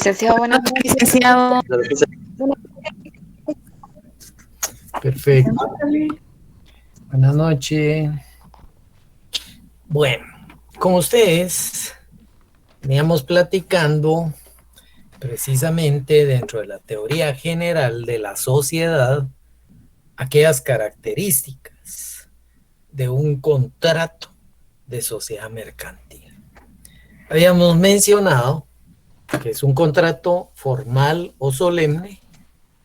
Licenciado, buenas noches. Licenciado. Perfecto. Buenas noches. Bueno, con ustedes veníamos platicando precisamente dentro de la teoría general de la sociedad aquellas características de un contrato de sociedad mercantil. Habíamos mencionado que es un contrato formal o solemne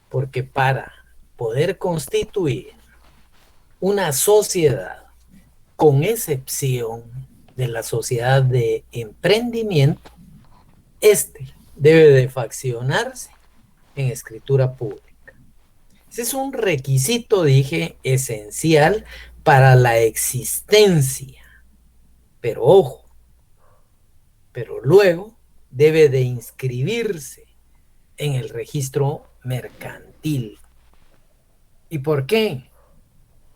porque para poder constituir una sociedad, con excepción de la sociedad de emprendimiento, este debe de faccionarse en escritura pública. Ese es un requisito, dije, esencial para la existencia. Pero ojo, pero luego debe de inscribirse en el registro mercantil. ¿Y por qué?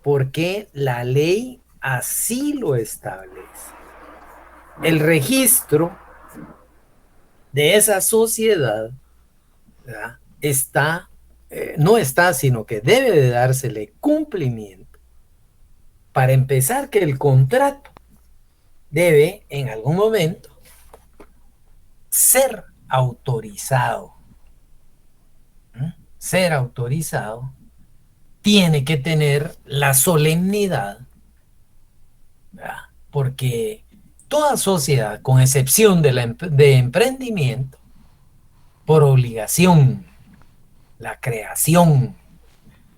Porque la ley así lo establece. El registro de esa sociedad, ¿verdad?, no está, sino que debe de dársele cumplimiento. Para empezar, que el contrato debe en algún momento ser autorizado. Ser autorizado tiene que tener la solemnidad, ¿verdad?, porque toda sociedad, con excepción de emprendimiento, por obligación, la creación,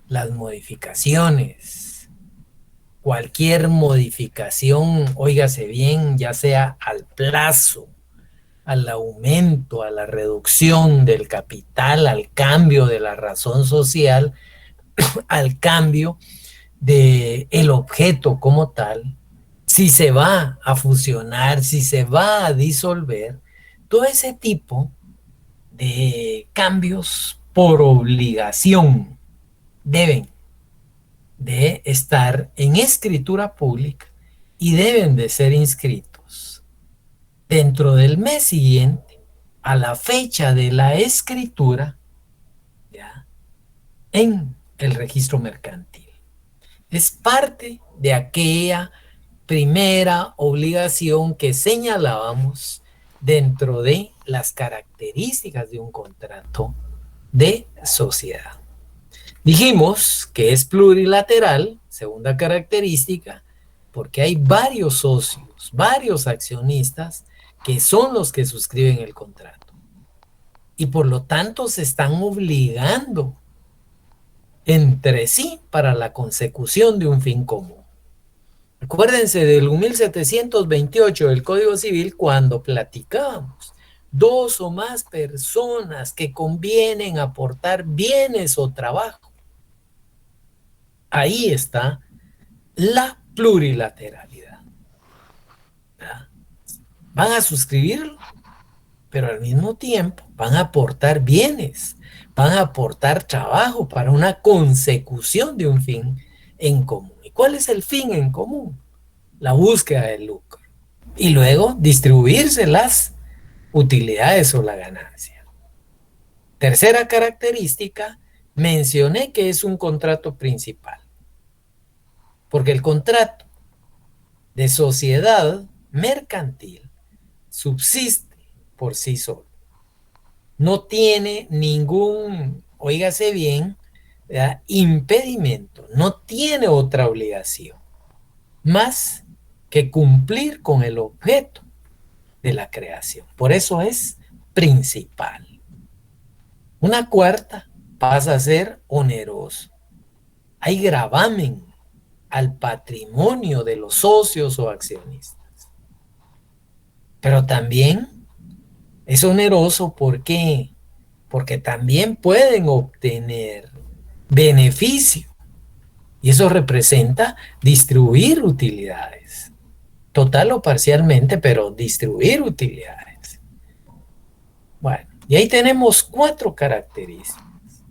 las modificaciones, cualquier modificación, óigase bien, ya sea al plazo, al aumento, a la reducción del capital, al cambio de la razón social, al cambio del objeto como tal, si se va a fusionar, si se va a disolver, todo ese tipo de cambios por obligación deben de estar en escritura pública y deben de ser inscritos dentro del mes siguiente a la fecha de la escritura, ¿ya?, en el registro mercantil. Es parte de aquella primera obligación que señalábamos dentro de las características de un contrato de sociedad. Dijimos que es plurilateral, segunda característica, porque hay varios socios, varios accionistas que son los que suscriben el contrato. Y por lo tanto se están obligando entre sí para la consecución de un fin común. Acuérdense del 1728 del Código Civil cuando platicábamos dos o más personas que convienen aportar bienes o trabajo. Ahí está la plurilateralidad, ¿verdad? Van a suscribirlo, pero al mismo tiempo van a aportar bienes, van a aportar trabajo para una consecución de un fin en común. ¿Y cuál es el fin en común? La búsqueda del lucro. Y luego distribuirse las utilidades o la ganancia. Tercera característica, mencioné que es un contrato principal. Porque el contrato de sociedad mercantil subsiste por sí solo. No tiene ningún, óigase bien, ¿verdad?, impedimento, no tiene otra obligación más que cumplir con el objeto de la creación. Por eso es principal. Una cuarta pasa a ser oneroso. Hay gravamen al patrimonio de los socios o accionistas. Pero también es oneroso, ¿por qué? Porque también pueden obtener beneficio. Y eso representa distribuir utilidades. Total o parcialmente, pero distribuir utilidades. Bueno, y ahí tenemos 4 características.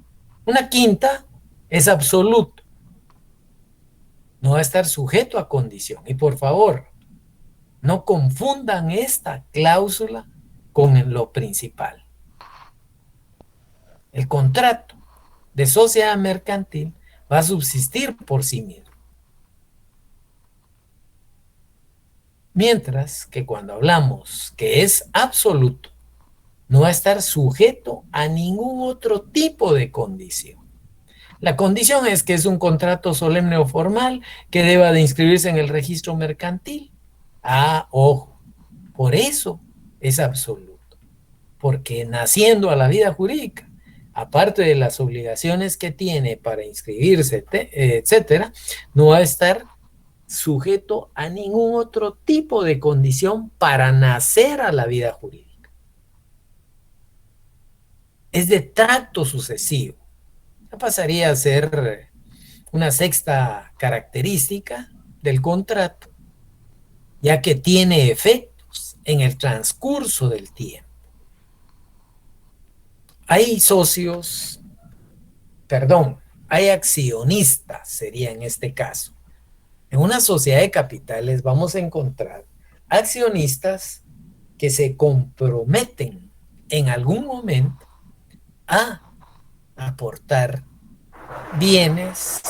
Una quinta es absoluto. No va a estar sujeto a condición. Y por favor, no confundan esta cláusula con lo principal. El contrato de sociedad mercantil va a subsistir por sí mismo. Mientras que cuando hablamos que es absoluto, no va a estar sujeto a ningún otro tipo de condición. La condición es que es un contrato solemne o formal que deba de inscribirse en el registro mercantil. Ah, ojo, por eso es absoluto, porque naciendo a la vida jurídica, aparte de las obligaciones que tiene para inscribirse, etcétera, no va a estar sujeto a ningún otro tipo de condición para nacer a la vida jurídica. Es de tracto sucesivo. Ya pasaría a ser una sexta característica del contrato, ya que tiene efectos en el transcurso del tiempo. Hay socios, perdón, hay accionistas, sería en este caso. En una sociedad de capitales vamos a encontrar accionistas que se comprometen en algún momento a aportar bienes,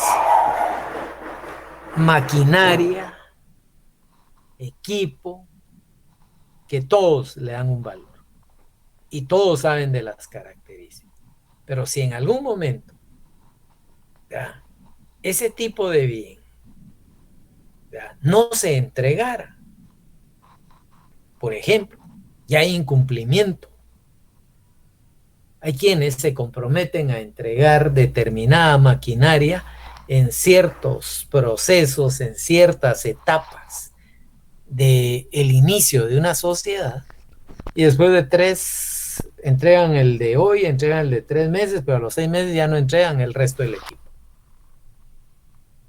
maquinaria, equipo, que todos le dan un valor y todos saben de las características. Pero si en algún momento ¿ya? Ese tipo de bien ¿ya? No se entregara, por ejemplo, ya hay incumplimiento. Hay quienes se comprometen a entregar determinada maquinaria en ciertos procesos, en ciertas etapas del inicio de una sociedad, y después de 3 entregan el de hoy, entregan el de 3 meses, pero a los 6 meses ya no entregan el resto del equipo.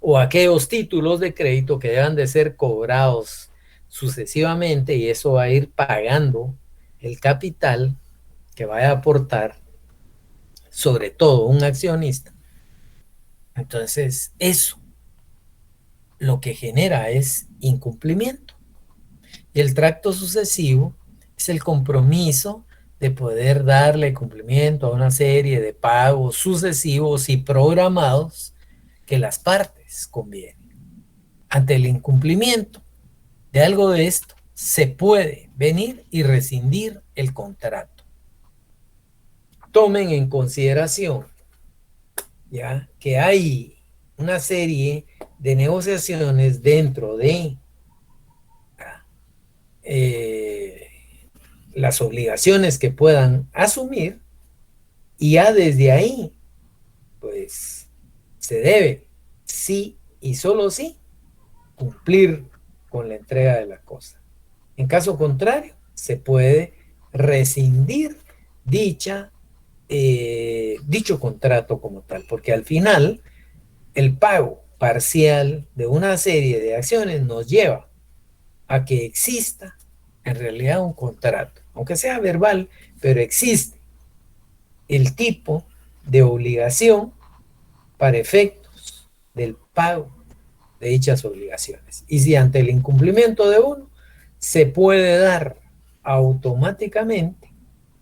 O aquellos títulos de crédito que deben de ser cobrados sucesivamente, y eso va a ir pagando el capital que vaya a aportar, sobre todo un accionista. Entonces, eso lo que genera es incumplimiento. Y el tracto sucesivo es el compromiso de poder darle cumplimiento a una serie de pagos sucesivos y programados que las partes convienen. Ante el incumplimiento de algo de esto, se puede venir y rescindir el contrato. Tomen en consideración ya que hay una serie de negociaciones dentro de las obligaciones que puedan asumir, y ya desde ahí pues se debe sí y solo sí cumplir con la entrega de la cosa. En caso contrario, se puede rescindir dicho contrato como tal, porque al final el pago parcial de una serie de acciones nos lleva a que exista en realidad un contrato, aunque sea verbal, pero existe el tipo de obligación para efectos del pago de dichas obligaciones. Y si ante el incumplimiento de uno, se puede dar automáticamente,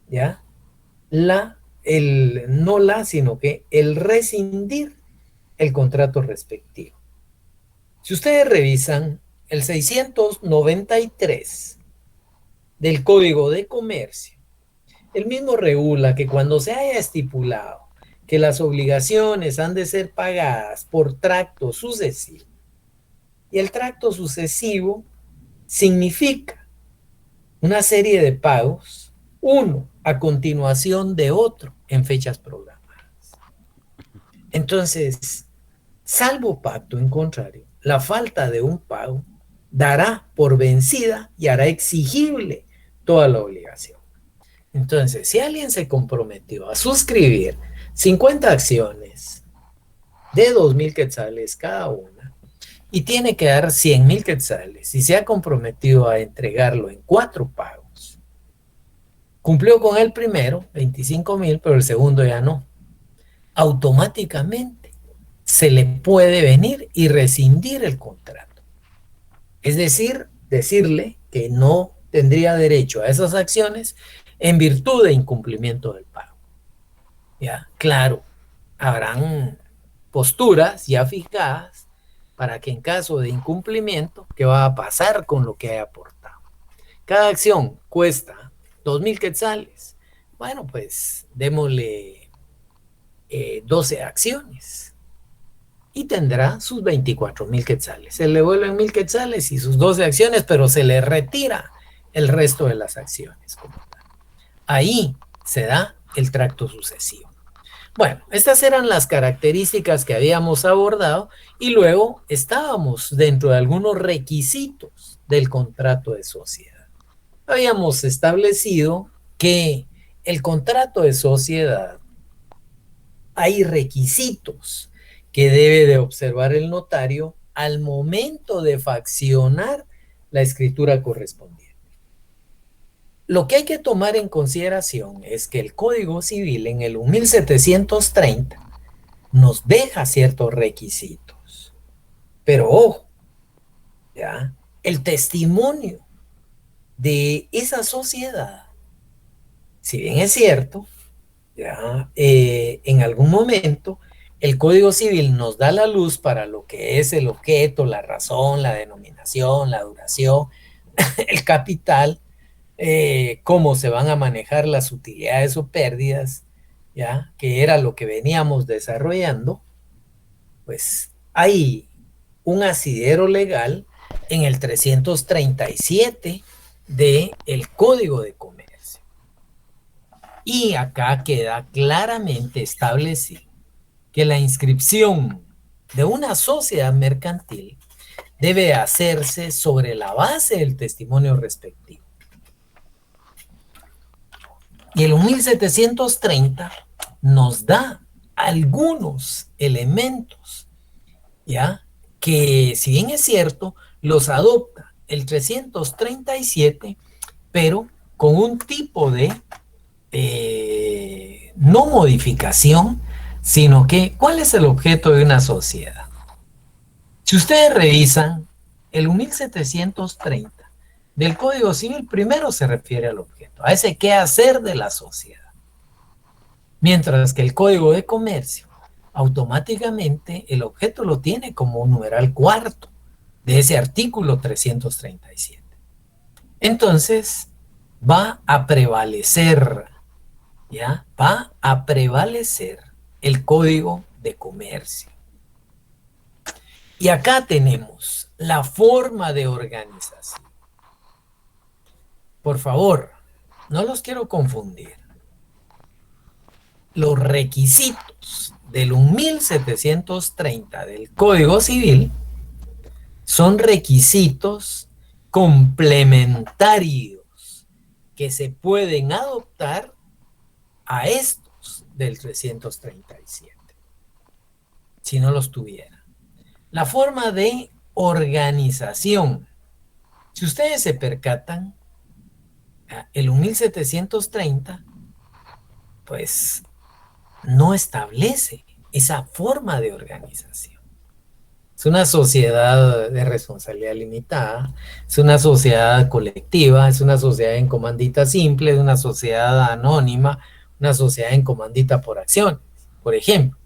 ¿ya? Sino que el rescindir el contrato respectivo. Si ustedes revisan el 693 del Código de Comercio, el mismo regula que cuando se haya estipulado que las obligaciones han de ser pagadas por tracto sucesivo, y el tracto sucesivo significa una serie de pagos, uno a continuación de otro en fechas programadas. Entonces, salvo pacto en contrario, la falta de un pago dará por vencida y hará exigible toda la obligación. Entonces, si alguien se comprometió a suscribir 50 acciones de 2,000 quetzales cada una y tiene que dar 100,000 quetzales y se ha comprometido a entregarlo en 4 pagos, cumplió con el primero, 25,000, pero el segundo ya no. Automáticamente se le puede venir y rescindir el contrato. Es decir, decirle que no tendría derecho a esas acciones en virtud de incumplimiento del pago. Ya, claro, habrán posturas ya fijadas para que en caso de incumplimiento, ¿qué va a pasar con lo que haya aportado? Cada acción cuesta 2.000 quetzales. Bueno, pues démosle 12 acciones y tendrá sus 24.000 quetzales. Se le vuelven 1.000 quetzales y sus 12 acciones, pero se le retira el resto de las acciones. Ahí se da el tracto sucesivo. Bueno, estas eran las características que habíamos abordado y luego estábamos dentro de algunos requisitos del contrato de sociedad. Habíamos establecido que el contrato de sociedad hay requisitos que debe de observar el notario al momento de faccionar la escritura correspondiente. Lo que hay que tomar en consideración es que el Código Civil en el 1730 nos deja ciertos requisitos. Pero ojo, ¿ya? El testimonio de esa sociedad, si bien es cierto, ¿ya? En algún momento el Código Civil nos da la luz para lo que es el objeto, la razón, la denominación, la duración, el capital, cómo se van a manejar las utilidades o pérdidas, ¿ya? Que era lo que veníamos desarrollando. Pues hay un asidero legal en el 337 del Código de Comercio. Y acá queda claramente establecido que la inscripción de una sociedad mercantil debe hacerse sobre la base del testimonio respectivo. Y el 1730 nos da algunos elementos, ¿ya? Que si bien es cierto, los adopta el 337, pero con un tipo de no modificación, sino que ¿cuál es el objeto de una sociedad? Si ustedes revisan el 1730 del Código Civil, primero se refiere al objeto, a ese quehacer de la sociedad. Mientras que el Código de Comercio, automáticamente el objeto lo tiene como un numeral cuarto de ese artículo 337. Entonces, va a prevalecer, ¿ya? Va a prevalecer el Código de Comercio. Y acá tenemos la forma de organización. Por favor, no los quiero confundir. Los requisitos del 1730 del Código Civil son requisitos complementarios que se pueden adoptar a estos del 337, si no los tuviera. La forma de organización. Si ustedes se percatan, el 1730, pues no establece esa forma de organización. Es una sociedad de responsabilidad limitada, es una sociedad colectiva, es una sociedad en comandita simple, es una sociedad anónima, una sociedad en comandita por acciones, por ejemplo.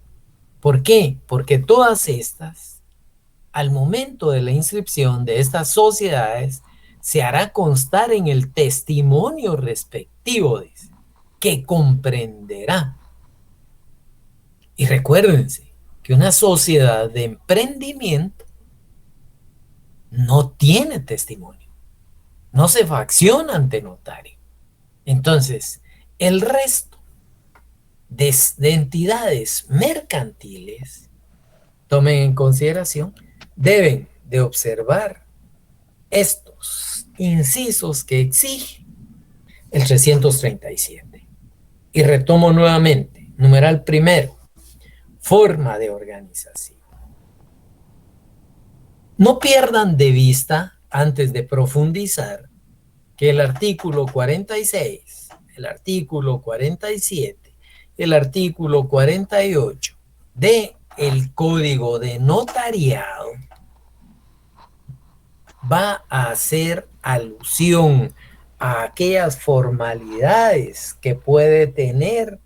¿Por qué? Porque todas estas, al momento de la inscripción de estas sociedades, se hará constar en el testimonio respectivo, dice, que comprenderá. Y recuérdense que una sociedad de emprendimiento no tiene testimonio, no se facciona ante notario. Entonces, el resto de entidades mercantiles, tomen en consideración, deben de observar estos incisos que exige el 337. Y retomo nuevamente, numeral primero, forma de organización. No pierdan de vista, antes de profundizar, que el artículo 46, el artículo 47, el artículo 48 de el Código de Notariado va a hacer alusión a aquellas formalidades que puede tener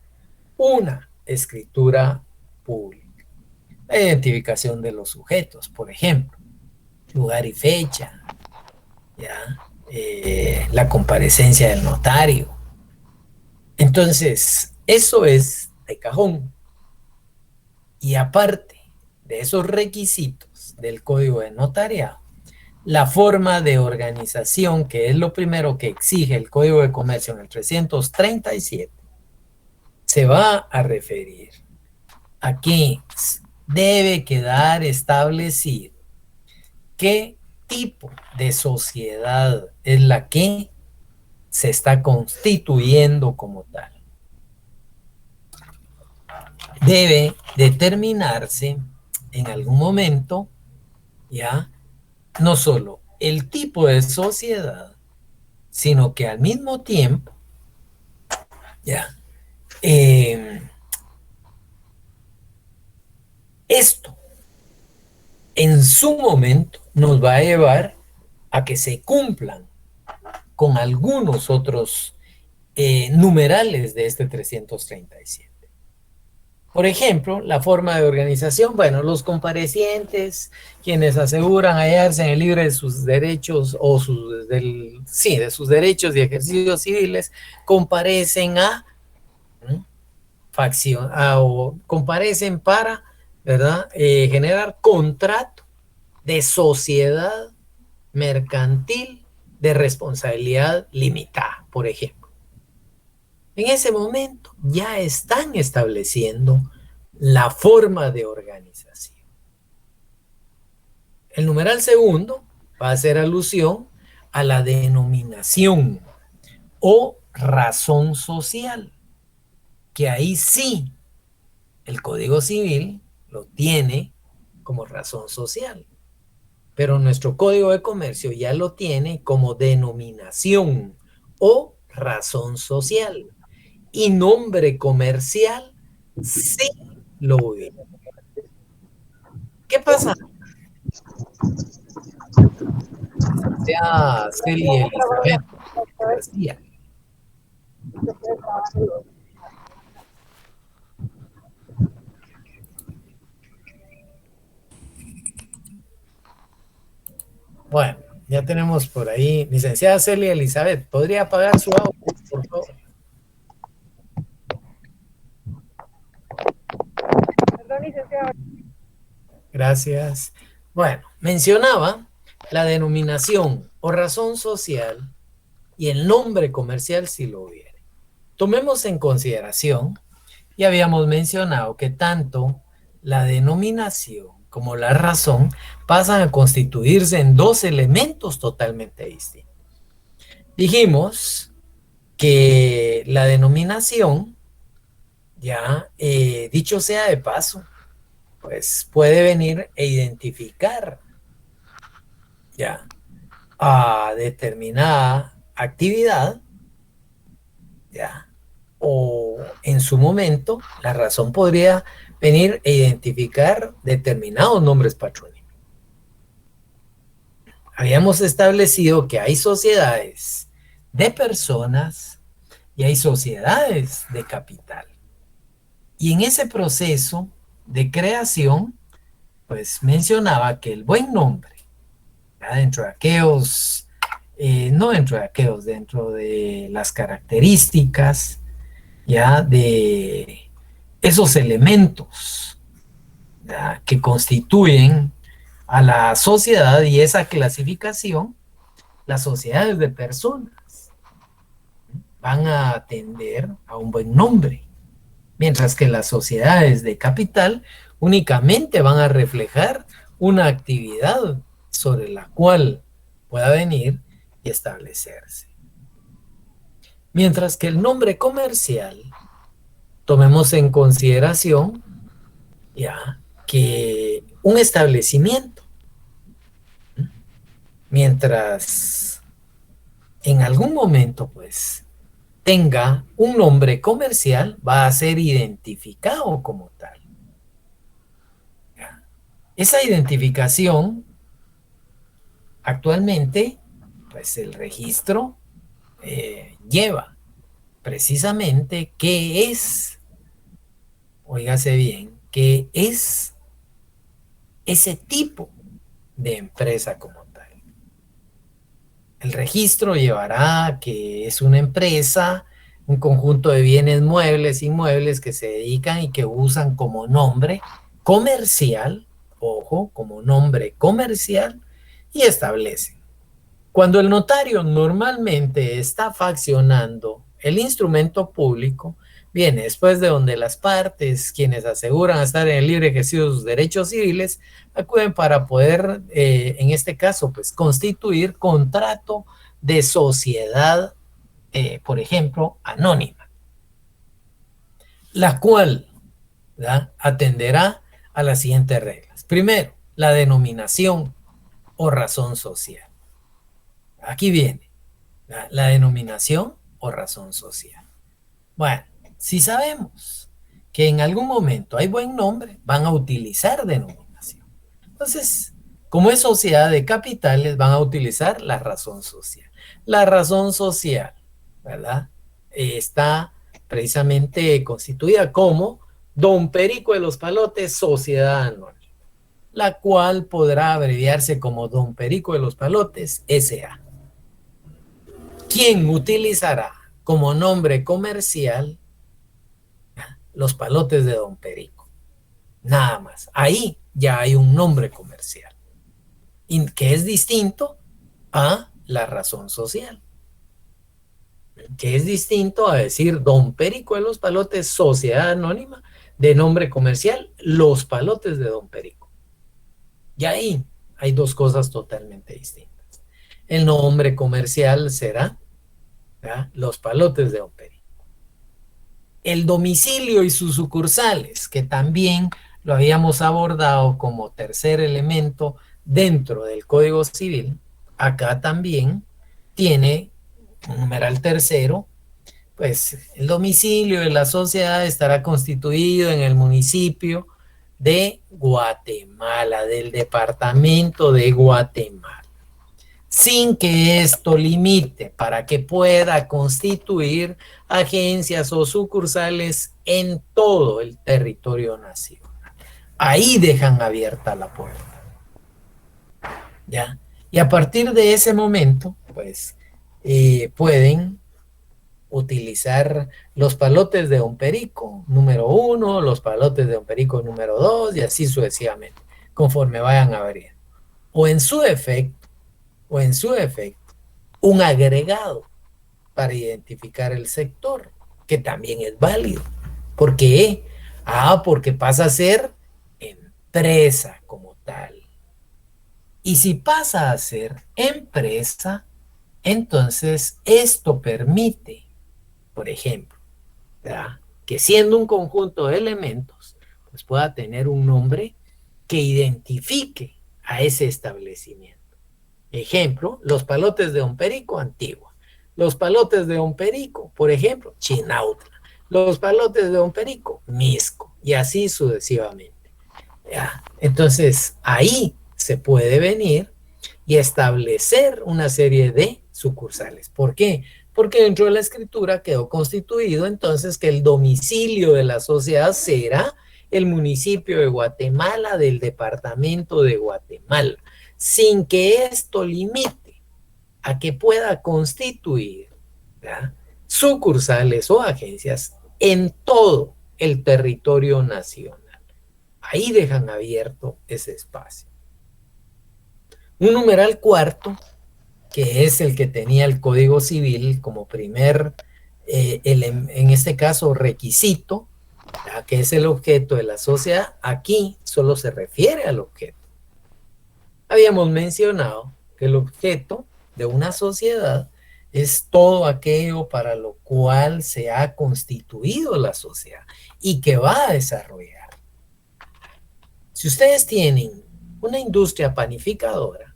una escritura pública. La identificación de los sujetos, por ejemplo, lugar y fecha, ¿ya? La comparecencia del notario. Entonces, eso es de cajón. Y aparte de esos requisitos del código de notariado, la forma de organización, que es lo primero que exige el Código de Comercio en el 337, se va a referir a que debe quedar establecido qué tipo de sociedad es la que se está constituyendo como tal. Debe determinarse en algún momento, ya, no solo el tipo de sociedad, sino que al mismo tiempo, ya, esto en su momento nos va a llevar a que se cumplan con algunos otros numerales de este 337. Por ejemplo, la forma de organización, bueno, los comparecientes, quienes aseguran hallarse en el libre de sus derechos o de sus derechos y ejercicios civiles, comparecen o comparecen para, ¿verdad?, generar contrato de sociedad mercantil de responsabilidad limitada, por ejemplo. En ese momento ya están estableciendo la forma de organización. El numeral segundo va a hacer alusión a la denominación o razón social, que ahí sí el Código Civil lo tiene como razón social, pero nuestro Código de Comercio ya lo tiene como denominación o razón social. Y nombre comercial sí lo hubiera. ¿Qué pasa? Sea Celia Elizabeth García. Bueno, ya tenemos por ahí. Licenciada Celia Elizabeth, ¿podría apagar su audio, por favor? Perdón, licenciado. Gracias. Bueno, mencionaba la denominación o razón social y el nombre comercial si lo hubiera. Tomemos en consideración, ya habíamos mencionado que tanto la denominación como la razón pasan a constituirse en dos elementos totalmente distintos. Dijimos que la denominación, ya dicho sea de paso, pues puede venir e identificar ya a determinada actividad, ya, o en su momento la razón podría venir e identificar determinados nombres patronímicos. Habíamos establecido que hay sociedades de personas y hay sociedades de capital. Y en ese proceso de creación, pues mencionaba que el buen nombre, ¿ya?, dentro de aquellos, no dentro de aquellos, dentro de las características, ya, de esos elementos, ¿ya?, que constituyen a la sociedad y esa clasificación, las sociedades de personas van a atender a un buen nombre, mientras que las sociedades de capital únicamente van a reflejar una actividad sobre la cual pueda venir y establecerse. Mientras que el nombre comercial, tomemos en consideración ya que un establecimiento, mientras en algún momento pues tenga un nombre comercial, va a ser identificado como tal. Esa identificación, actualmente, pues el registro lleva precisamente qué es óigase bien, que es ese tipo de empresa como tal. El registro llevará a que es una empresa, un conjunto de bienes muebles, inmuebles que se dedican y que usan como nombre comercial, ojo, como nombre comercial, y establecen. Cuando el notario normalmente está faccionando el instrumento público, viene después de donde las partes, quienes aseguran estar en el libre ejercicio de sus derechos civiles, acuden para poder, en este caso, pues constituir contrato de sociedad, por ejemplo, anónima, la cual, ¿verdad?, atenderá a las siguientes reglas. Primero, la denominación o razón social. Aquí viene la denominación o razón social. Bueno, si sabemos que en algún momento hay buen nombre, van a utilizar denominación. Entonces, como es sociedad de capitales, van a utilizar la razón social. La razón social, ¿verdad? Está precisamente constituida como Don Perico de los Palotes, Sociedad Anónima, la cual podrá abreviarse como Don Perico de los Palotes, S.A. ¿Quién utilizará como nombre comercial los palotes de Don Perico? Nada más. Ahí ya hay un nombre comercial, que es distinto a la razón social, que es distinto a decir Don Perico de los Palotes, Sociedad Anónima, de nombre comercial, los palotes de Don Perico. Y ahí hay dos cosas totalmente distintas. El nombre comercial será, ¿verdad?, los palotes de Don Perico. El domicilio y sus sucursales, que también lo habíamos abordado como tercer elemento dentro del Código Civil, acá también tiene un numeral tercero, pues el domicilio de la sociedad estará constituido en el municipio de Guatemala, del departamento de Guatemala, sin que esto limite para que pueda constituir agencias o sucursales en todo el territorio nacional. Ahí dejan abierta la puerta, ¿ya? Y a partir de ese momento, pues, pueden utilizar los palotes de Don Perico número 1, los palotes de Don Perico número 2, y así sucesivamente, conforme vayan abriendo. O en su defecto, un agregado para identificar el sector, que también es válido. ¿Por qué? Porque pasa a ser empresa como tal. Y si pasa a ser empresa, entonces esto permite, por ejemplo, ¿verdad?, que siendo un conjunto de elementos, pues pueda tener un nombre que identifique a ese establecimiento. Ejemplo, los palotes de Don Perico, Antigua. Los palotes de Don Perico, por ejemplo, Chinautla. Los palotes de Don Perico, Misco. Y así sucesivamente. ¿Ya? Entonces, ahí se puede venir y establecer una serie de sucursales. ¿Por qué? Porque dentro de la escritura quedó constituido entonces que el domicilio de la sociedad será el municipio de Guatemala, del departamento de Guatemala, sin que esto limite a que pueda constituir, ¿verdad?, sucursales o agencias en todo el territorio nacional. Ahí dejan abierto ese espacio. Un numeral cuarto, que es el que tenía el Código Civil como primer, en este caso, requisito, ¿verdad?, que es el objeto de la sociedad. Aquí solo se refiere al objeto. Habíamos mencionado que el objeto de una sociedad es todo aquello para lo cual se ha constituido la sociedad y que va a desarrollar. Si ustedes tienen una industria panificadora,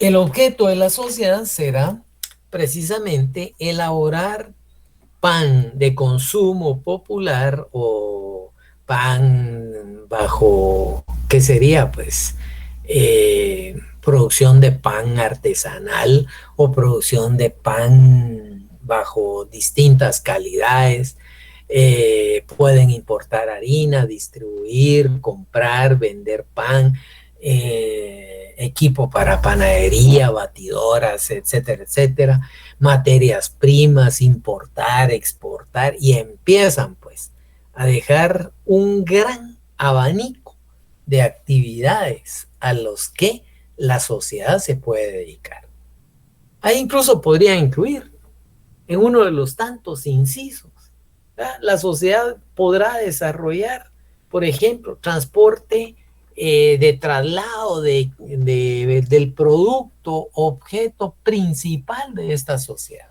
el objeto de la sociedad será precisamente elaborar pan de consumo popular o pan bajo, ¿qué sería? Pues producción de pan artesanal o producción de pan bajo distintas calidades. Pueden importar harina, distribuir, comprar, vender pan, equipo para panadería, batidoras, etcétera, etcétera, materias primas, importar, exportar, y empiezan pues a dejar un gran abanico de actividades a los que la sociedad se puede dedicar. Ahí incluso podría incluir en uno de los tantos incisos, ¿verdad? La sociedad podrá desarrollar, por ejemplo, transporte de traslado del producto, objeto principal de esta sociedad.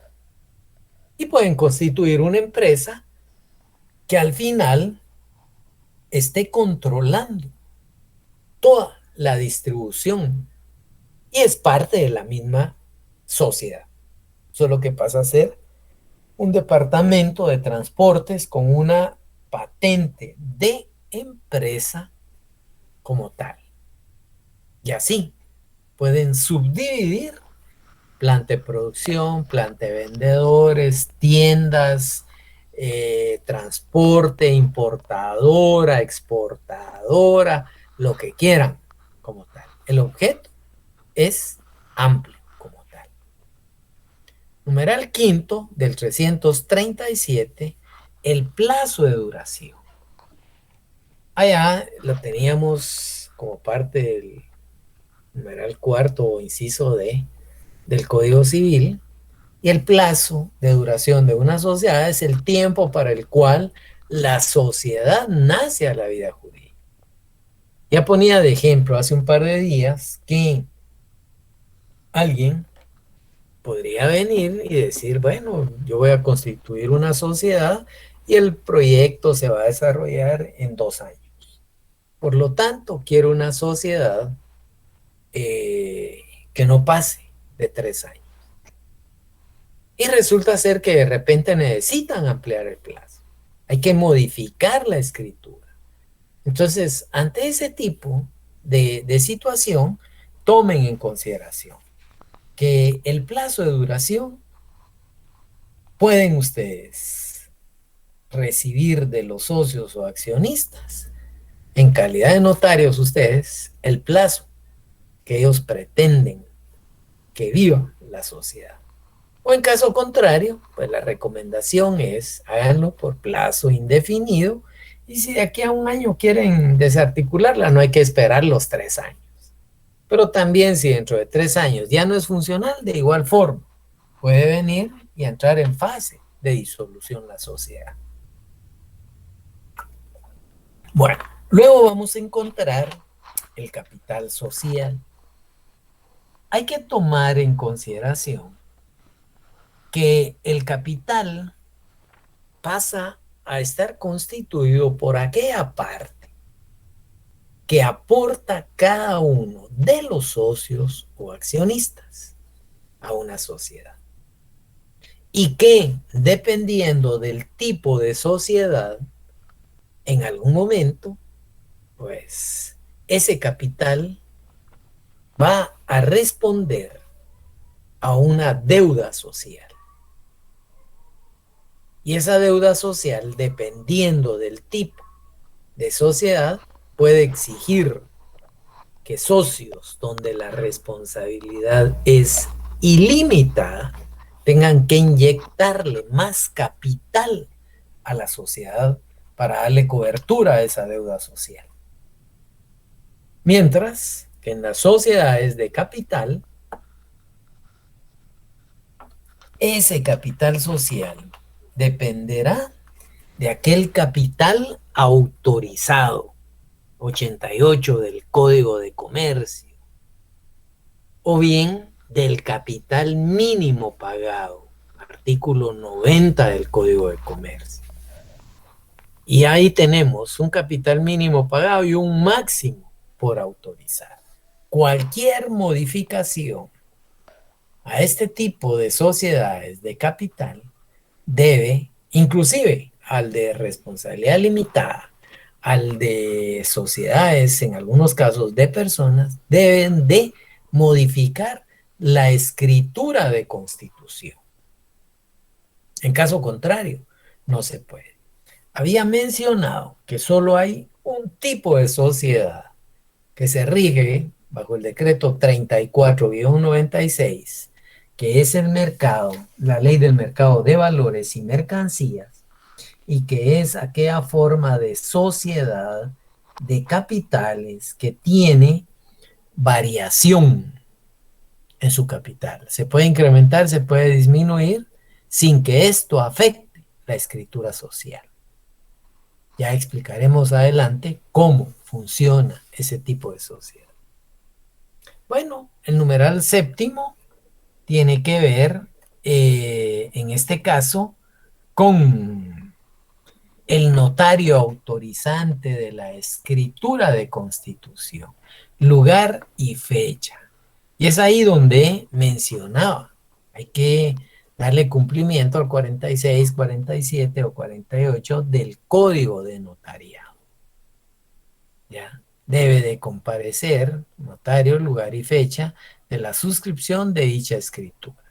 Y pueden constituir una empresa que al final esté controlando toda la distribución y es parte de la misma sociedad. Solo que pasa a ser un departamento de transportes con una patente de empresa como tal. Y así pueden subdividir planta de producción, planta de vendedores, tiendas, transporte, importadora, exportadora, lo que quieran como tal. El objeto es amplio como tal. Numeral quinto del 337, el plazo de duración. Allá lo teníamos como parte del numeral cuarto o inciso D del Código Civil, y el plazo de duración de una sociedad es el tiempo para el cual la sociedad nace a la vida jurídica. Ya ponía de ejemplo hace un par de días que alguien podría venir y decir, bueno, yo voy a constituir una sociedad y el proyecto se va a desarrollar en 2 años. Por lo tanto, quiero una sociedad que no pase de 3 años. Y resulta ser que de repente necesitan ampliar el plazo. Hay que modificar la escritura. Entonces, ante ese tipo de situación, tomen en consideración que el plazo de duración pueden ustedes recibir de los socios o accionistas, en calidad de notarios ustedes, el plazo que ellos pretenden que viva la sociedad. O en caso contrario, pues la recomendación es háganlo por plazo indefinido, y si de aquí a 1 año quieren desarticularla, no hay que esperar los 3 años. Pero también si dentro de 3 años ya no es funcional, de igual forma, puede venir y entrar en fase de disolución la sociedad. Bueno, luego vamos a encontrar el capital social. Hay que tomar en consideración que el capital pasa a estar constituido por aquella parte que aporta cada uno de los socios o accionistas a una sociedad. Y que, dependiendo del tipo de sociedad, en algún momento, pues, ese capital va a responder a una deuda social. Y esa deuda social, dependiendo del tipo de sociedad, puede exigir que socios donde la responsabilidad es ilimitada tengan que inyectarle más capital a la sociedad para darle cobertura a esa deuda social. Mientras que en las sociedades de capital, ese capital social dependerá de aquel capital autorizado, 88 del Código de Comercio, o bien del capital mínimo pagado, artículo 90 del Código de Comercio. Y ahí tenemos un capital mínimo pagado y un máximo por autorizar. Cualquier modificación a este tipo de sociedades de capital debe, inclusive al de responsabilidad limitada, al de sociedades, en algunos casos de personas, deben de modificar la escritura de constitución. En caso contrario, no se puede. Había mencionado que solo hay un tipo de sociedad que se rige bajo el decreto 34-96, que es el mercado, la ley del mercado de valores y mercancías, y que es aquella forma de sociedad de capitales que tiene variación en su capital. Se puede incrementar, se puede disminuir sin que esto afecte la escritura social. Ya explicaremos adelante cómo funciona ese tipo de sociedad. Bueno, el numeral séptimo tiene que ver, en este caso, con el notario autorizante de la escritura de constitución, lugar y fecha. Y es ahí donde mencionaba, hay que darle cumplimiento al 46, 47 o 48 del Código de Notariado. ¿Ya? Debe de comparecer notario, lugar y fecha de la suscripción de dicha escritura.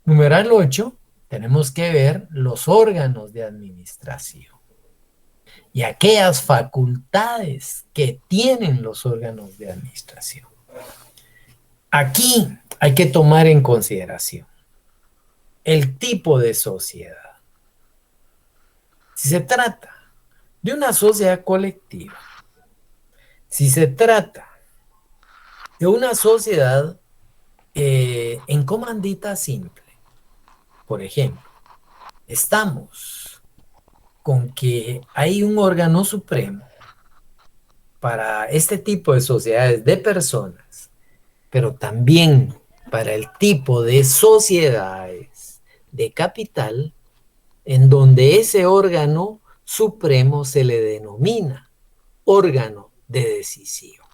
Numeral 8, tenemos que ver los órganos de administración y aquellas facultades que tienen los órganos de administración. Aquí hay que tomar en consideración el tipo de sociedad. Si se trata de una sociedad colectiva, si se trata de una sociedad en comandita simple, por ejemplo, estamos con que hay un órgano supremo para este tipo de sociedades de personas, pero también para el tipo de sociedades de capital, en donde ese órgano supremo se le denomina órgano de decisión.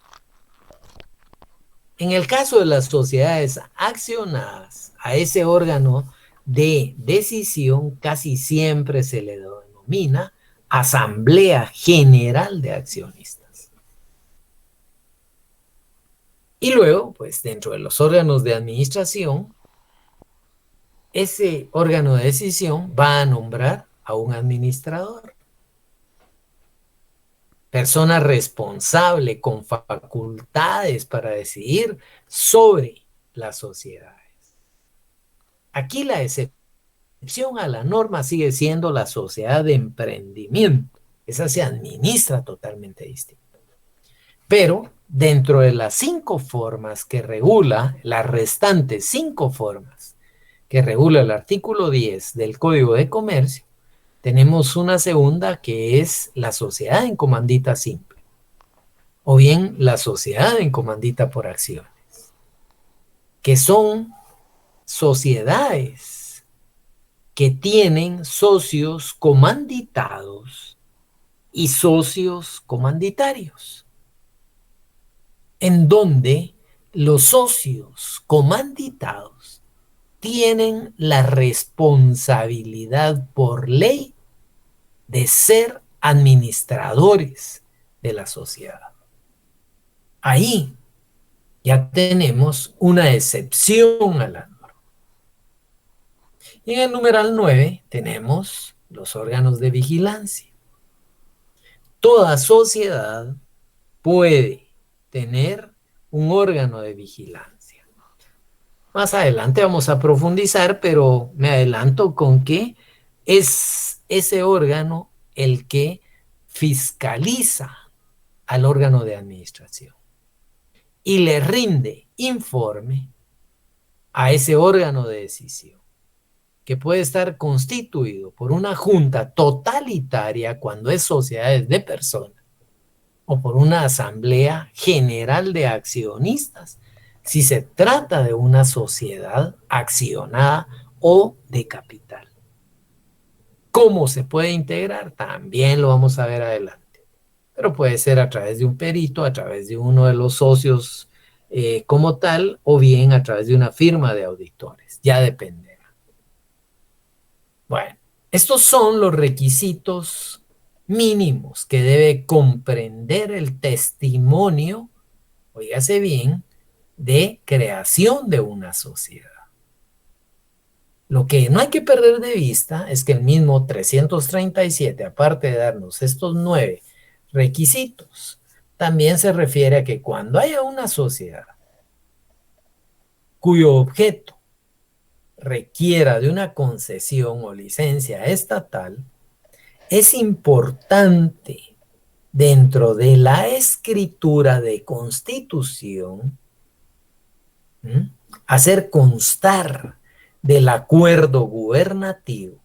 En el caso de las sociedades accionadas a ese órgano de decisión, casi siempre se le denomina Asamblea General de Accionistas. Y luego, pues dentro de los órganos de administración, ese órgano de decisión va a nombrar a un administrador, persona responsable con facultades para decidir sobre las sociedades. Aquí la excepción a la norma sigue siendo la sociedad de emprendimiento. Esa se administra totalmente distinto. Pero dentro de las 5 formas que regula, las restantes 5 formas que regula el artículo 10 del Código de Comercio, tenemos una segunda que es la sociedad en comandita simple, o bien la sociedad en comandita por acciones, que son sociedades que tienen socios comanditados y socios comanditarios, en donde los socios comanditados tienen la responsabilidad por ley de ser administradores de la sociedad. Ahí ya tenemos una excepción a la norma. Y en el numeral 9 tenemos los órganos de vigilancia. Toda sociedad puede tener un órgano de vigilancia. Más adelante vamos a profundizar, pero me adelanto con que es ese órgano el que fiscaliza al órgano de administración y le rinde informe a ese órgano de decisión, que puede estar constituido por una junta totalitaria cuando es sociedades de personas, o por una asamblea general de accionistas, si se trata de una sociedad accionada o de capital. ¿Cómo se puede integrar? También lo vamos a ver adelante. Pero puede ser a través de un perito, a través de uno de los socios como tal, o bien a través de una firma de auditores. Ya dependerá. Bueno, estos son los requisitos mínimos que debe comprender el testimonio, óigase bien, de creación de una sociedad. Lo que no hay que perder de vista es que el mismo 337, aparte de darnos estos 9 requisitos, también se refiere a que cuando haya una sociedad cuyo objeto requiera de una concesión o licencia estatal, es importante dentro de la escritura de constitución hacer constar del acuerdo gubernativo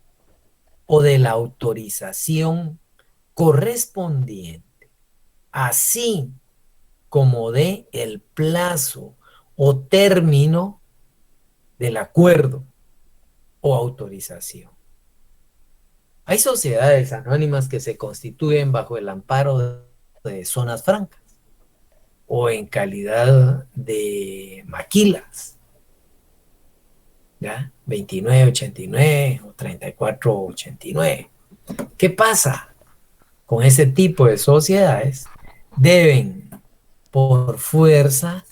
o de la autorización correspondiente, así como de el plazo o término del acuerdo o autorización. Hay sociedades anónimas que se constituyen bajo el amparo de zonas francas o en calidad de maquilas, ¿ya? 2989 o 3489. ¿Qué pasa con ese tipo de sociedades? Deben, por fuerza,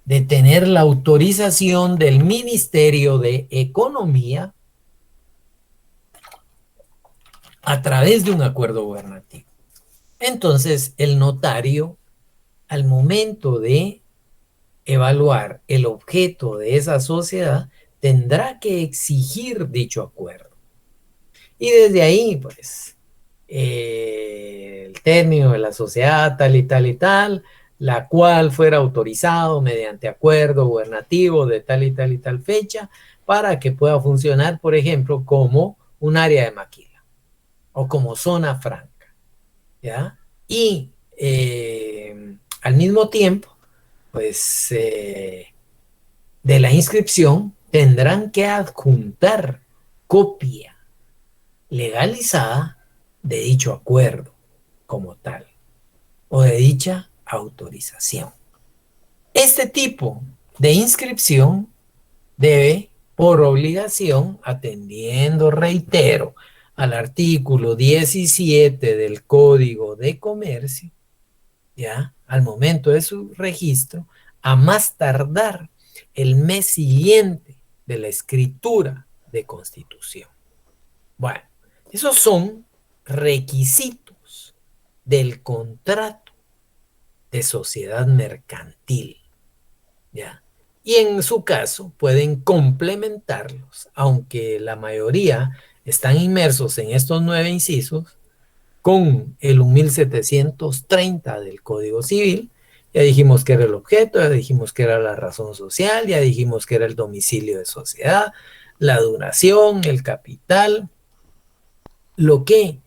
de tener la autorización del Ministerio de Economía a través de un acuerdo gubernativo. Entonces, el notario, al momento de evaluar el objeto de esa sociedad, tendrá que exigir dicho acuerdo. Y desde ahí, pues, el término de la sociedad tal y tal, la cual fuera autorizado mediante acuerdo gubernativo de tal y tal fecha, para que pueda funcionar, por ejemplo, como un área de maquila o como zona franca, ¿ya? Y al mismo tiempo, pues, de la inscripción tendrán que adjuntar copia legalizada de dicho acuerdo como tal o de dicha autorización. Este tipo de inscripción debe, por obligación, atendiendo, reitero, al artículo 17 del Código de Comercio, ya, al momento de su registro, a más tardar el mes siguiente de la escritura de constitución. Bueno, esos son requisitos del contrato de sociedad mercantil, ¿ya? Y en su caso pueden complementarlos, aunque la mayoría están inmersos en estos 9 incisos, con el 1730 del Código Civil. Ya dijimos que era el objeto, ya dijimos que era la razón social, ya dijimos que era el domicilio de sociedad, la duración, el capital. Lo que,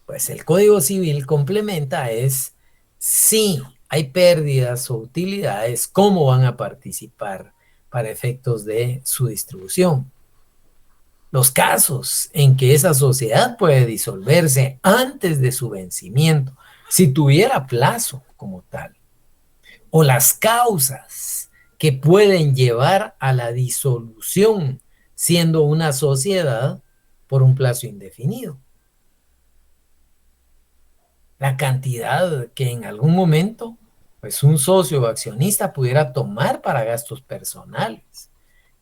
pues, el Código Civil complementa es si hay pérdidas o utilidades, cómo van a participar para efectos de su distribución. Los casos en que esa sociedad puede disolverse antes de su vencimiento, si tuviera plazo como tal, o las causas que pueden llevar a la disolución siendo una sociedad por un plazo indefinido. La cantidad que en algún momento, pues, un socio o accionista pudiera tomar para gastos personales.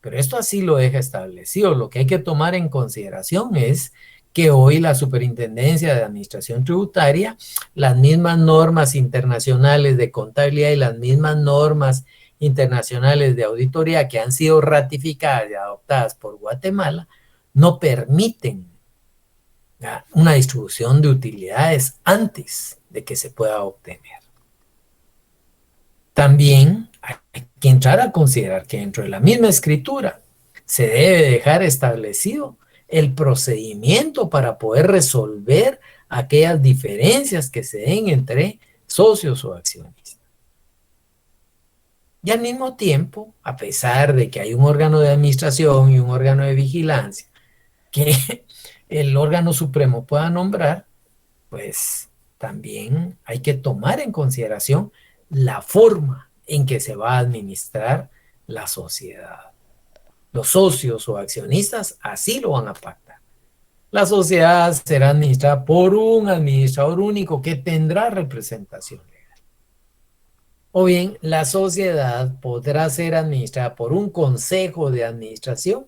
Pero esto así lo deja establecido. Lo que hay que tomar en consideración es que hoy la Superintendencia de Administración Tributaria, las mismas normas internacionales de contabilidad y las mismas normas internacionales de auditoría que han sido ratificadas y adoptadas por Guatemala, no permiten una distribución de utilidades antes de que se pueda obtener. También hay que entrar a considerar que dentro de la misma escritura se debe dejar establecido el procedimiento para poder resolver aquellas diferencias que se den entre socios o accionistas. Y al mismo tiempo, a pesar de que hay un órgano de administración y un órgano de vigilancia que el órgano supremo pueda nombrar, pues también hay que tomar en consideración la forma en que se va a administrar la sociedad. Los socios o accionistas así lo van a pactar. La sociedad será administrada por un administrador único que tendrá representación legal. O bien, la sociedad podrá ser administrada por un consejo de administración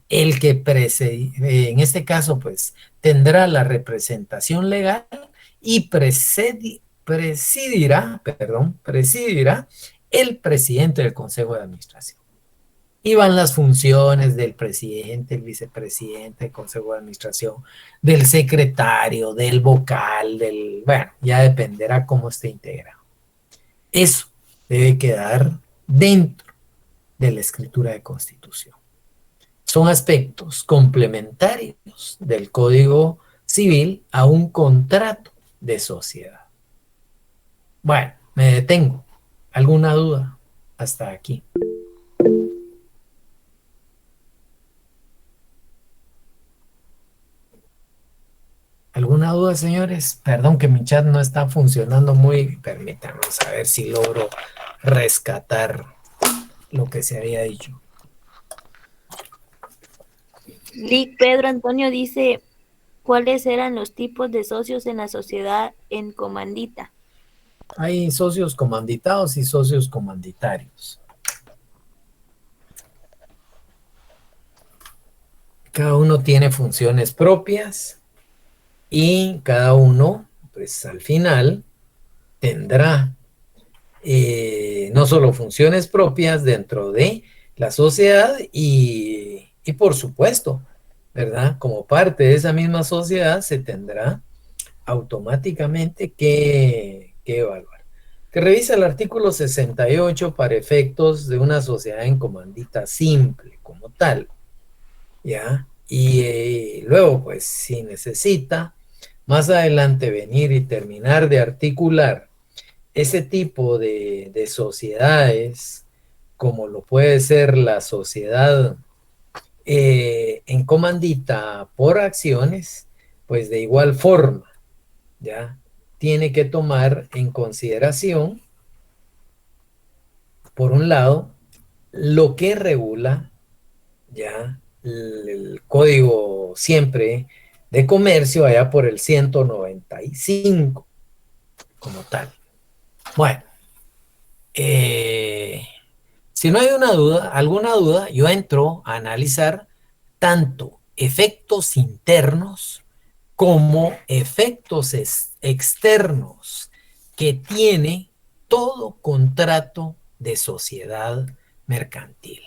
El que en este caso, pues, tendrá la representación legal y presidirá el presidente del Consejo de Administración. Y van las funciones del presidente, el vicepresidente del Consejo de Administración, del secretario, del vocal, bueno, ya dependerá cómo esté integrado. Eso debe quedar dentro de la escritura de constitución. Son aspectos complementarios del Código Civil a un contrato de sociedad. Bueno, me detengo. ¿Alguna duda hasta aquí? ¿Alguna duda, señores? Perdón que mi chat no está funcionando muy. Permítanme saber si logro rescatar lo que se había dicho. Lick Pedro Antonio dice, ¿cuáles eran los tipos de socios en la sociedad en comandita? Hay socios comanditados y socios comanditarios. Cada uno tiene funciones propias y cada uno, pues al final, tendrá no solo funciones propias dentro de la sociedad y por supuesto, ¿verdad? Como parte de esa misma sociedad se tendrá automáticamente que evaluar. Que revisa el artículo 68 para efectos de una sociedad en comandita simple como tal, ¿ya? Y luego, pues, si necesita más adelante venir y terminar de articular ese tipo de sociedades, como lo puede ser la sociedad en comandita por acciones, pues de igual forma, ¿ya? Tiene que tomar en consideración, por un lado, lo que regula, ¿ya? El código siempre de comercio allá por el 195 como tal. Bueno, si no hay alguna duda, yo entro a analizar tanto efectos internos como efectos externos que tiene todo contrato de sociedad mercantil.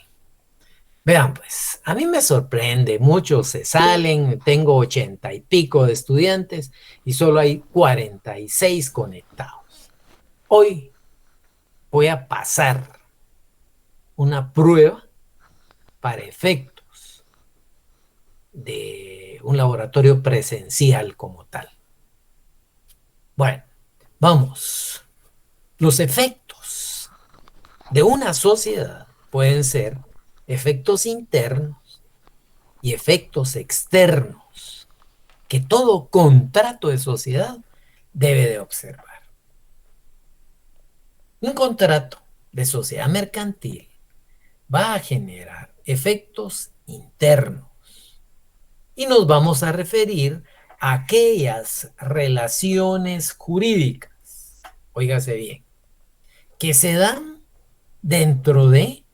Vean, pues, a mí me sorprende, muchos se salen, tengo 80 y pico de estudiantes y solo hay 46 conectados. Hoy voy a pasar una prueba para efectos de un laboratorio presencial como tal. Bueno, vamos. Los efectos de una sociedad pueden ser efectos internos y efectos externos que todo contrato de sociedad debe de observar. Un contrato de sociedad mercantil va a generar efectos internos y nos vamos a referir a aquellas relaciones jurídicas, óigase bien, que se dan dentro de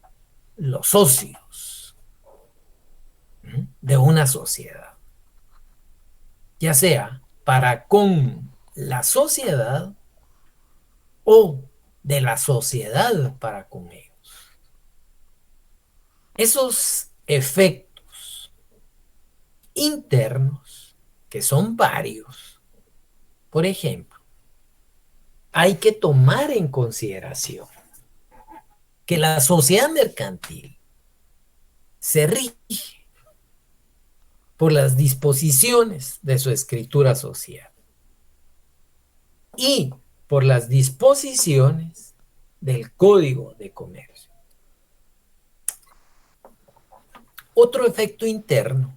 los socios de una sociedad, ya sea para con la sociedad o de la sociedad para con ellos. Esos efectos internos, que son varios, por ejemplo, hay que tomar en consideración que la sociedad mercantil se rige por las disposiciones de su escritura social y por las disposiciones del Código de Comercio. Otro efecto interno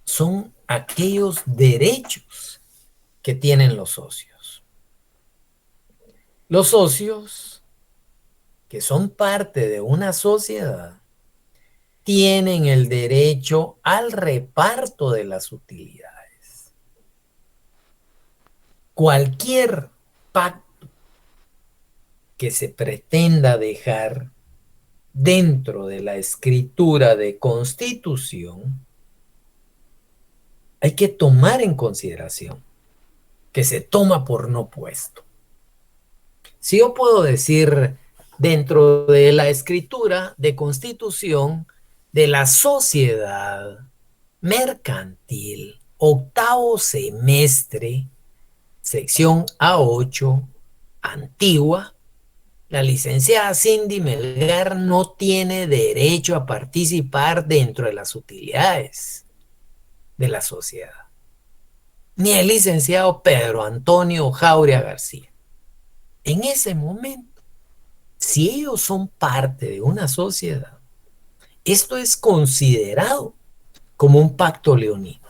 son aquellos derechos que tienen los socios. Los socios, que son parte de una sociedad, tienen el derecho al reparto de las utilidades. Cualquier pacto que se pretenda dejar dentro de la escritura de constitución, hay que tomar en consideración que se toma por no puesto. Si yo puedo decir dentro de la escritura de constitución de la sociedad mercantil, octavo semestre, sección A8, antigua, la licenciada Cindy Melgar no tiene derecho a participar dentro de las utilidades de la sociedad, ni el licenciado Pedro Antonio Jauria García. En ese momento, si ellos son parte de una sociedad, esto es considerado como un pacto leonino,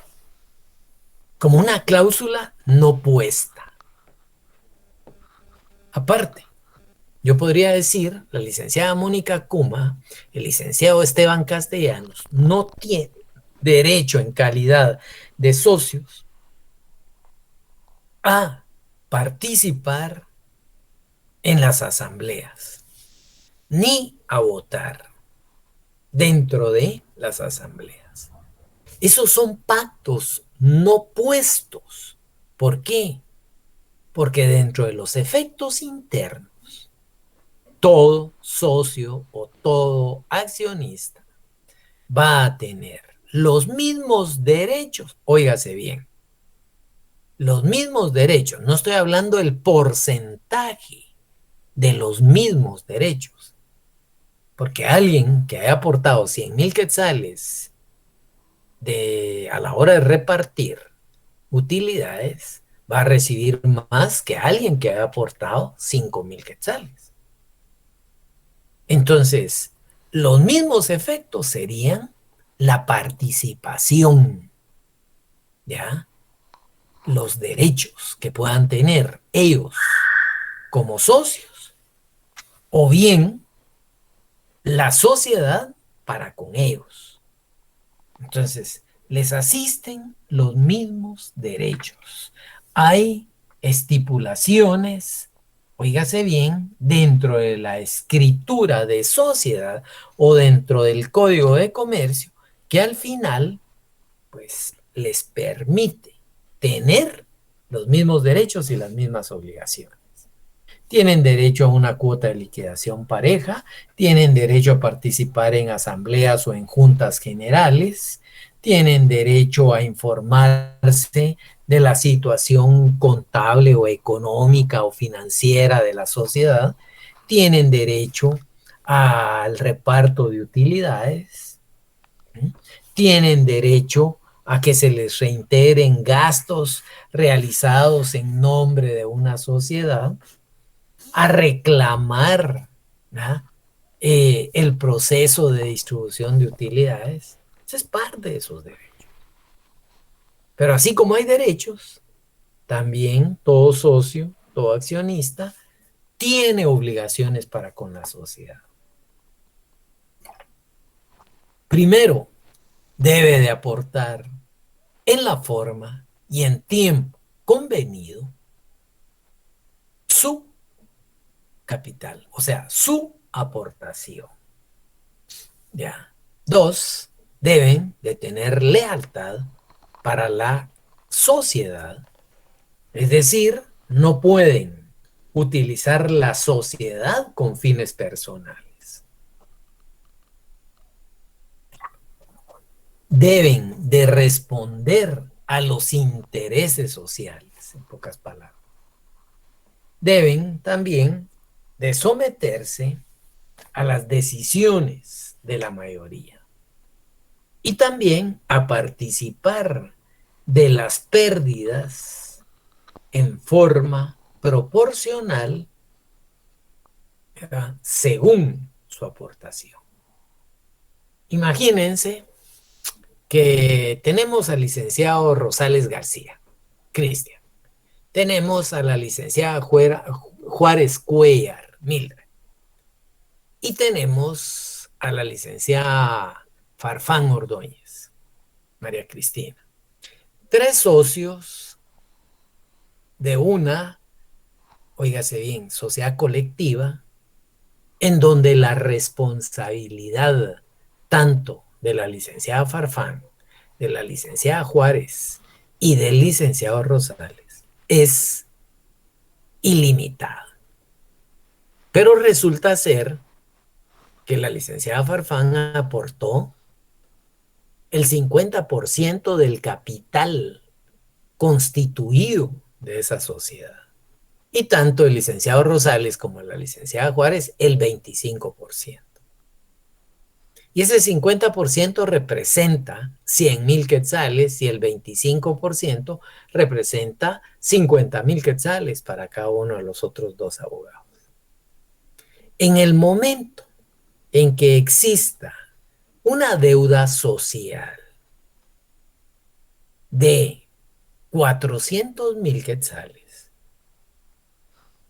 como una cláusula no puesta. Aparte, yo podría decir, la licenciada Mónica Kuma, el licenciado Esteban Castellanos, no tienen derecho en calidad de socios a participar en las asambleas, ni a votar dentro de las asambleas. Esos son pactos no puestos. ¿Por qué? Porque dentro de los efectos internos, todo socio o todo accionista va a tener los mismos derechos, óigase bien, los mismos derechos, no estoy hablando del porcentaje de los mismos derechos, porque alguien que haya aportado 100,000 quetzales a la hora de repartir utilidades va a recibir más que alguien que haya aportado 5,000 quetzales. Entonces, los mismos efectos serían la participación, ¿ya? Los derechos que puedan tener ellos como socios, o bien la sociedad para con ellos. Entonces, les asisten los mismos derechos. Hay estipulaciones, óigase bien, dentro de la escritura de sociedad o dentro del Código de Comercio, que al final, pues, les permite tener los mismos derechos y las mismas obligaciones. Tienen derecho a una cuota de liquidación pareja, tienen derecho a participar en asambleas o en juntas generales, tienen derecho a informarse de la situación contable o económica o financiera de la sociedad, tienen derecho al reparto de utilidades, tienen derecho a que se les reintegren gastos realizados en nombre de una sociedad, a reclamar, ¿no?, el proceso de distribución de utilidades. Eso es parte de esos derechos. Pero así como hay derechos, también todo socio, todo accionista, tiene obligaciones para con la sociedad. Primero, debe de aportar en la forma y en tiempo convenido su capital, o sea, su aportación. Ya. Dos, deben de tener lealtad para la sociedad, es decir, no pueden utilizar la sociedad con fines personales. Deben de responder a los intereses sociales, en pocas palabras. Deben también de someterse a las decisiones de la mayoría y también a participar de las pérdidas en forma proporcional, ¿verdad?, según su aportación. Imagínense que tenemos al licenciado Rosales García, Cristian. Tenemos a la licenciada Juárez Cuellar, Mildred. Y tenemos a la licenciada Farfán Ordóñez, María Cristina. 3 socios de una, óigase bien, sociedad colectiva, en donde la responsabilidad tanto de la licenciada Farfán, de la licenciada Juárez y del licenciado Rosales es ilimitada. Pero resulta ser que la licenciada Farfán aportó el 50% del capital constituido de esa sociedad. Y tanto el licenciado Rosales como la licenciada Juárez, el 25%. Y ese 50% representa 100,000 quetzales y el 25% representa 50,000 quetzales para cada uno de los otros dos abogados. En el momento en que exista una deuda social de 400,000 quetzales,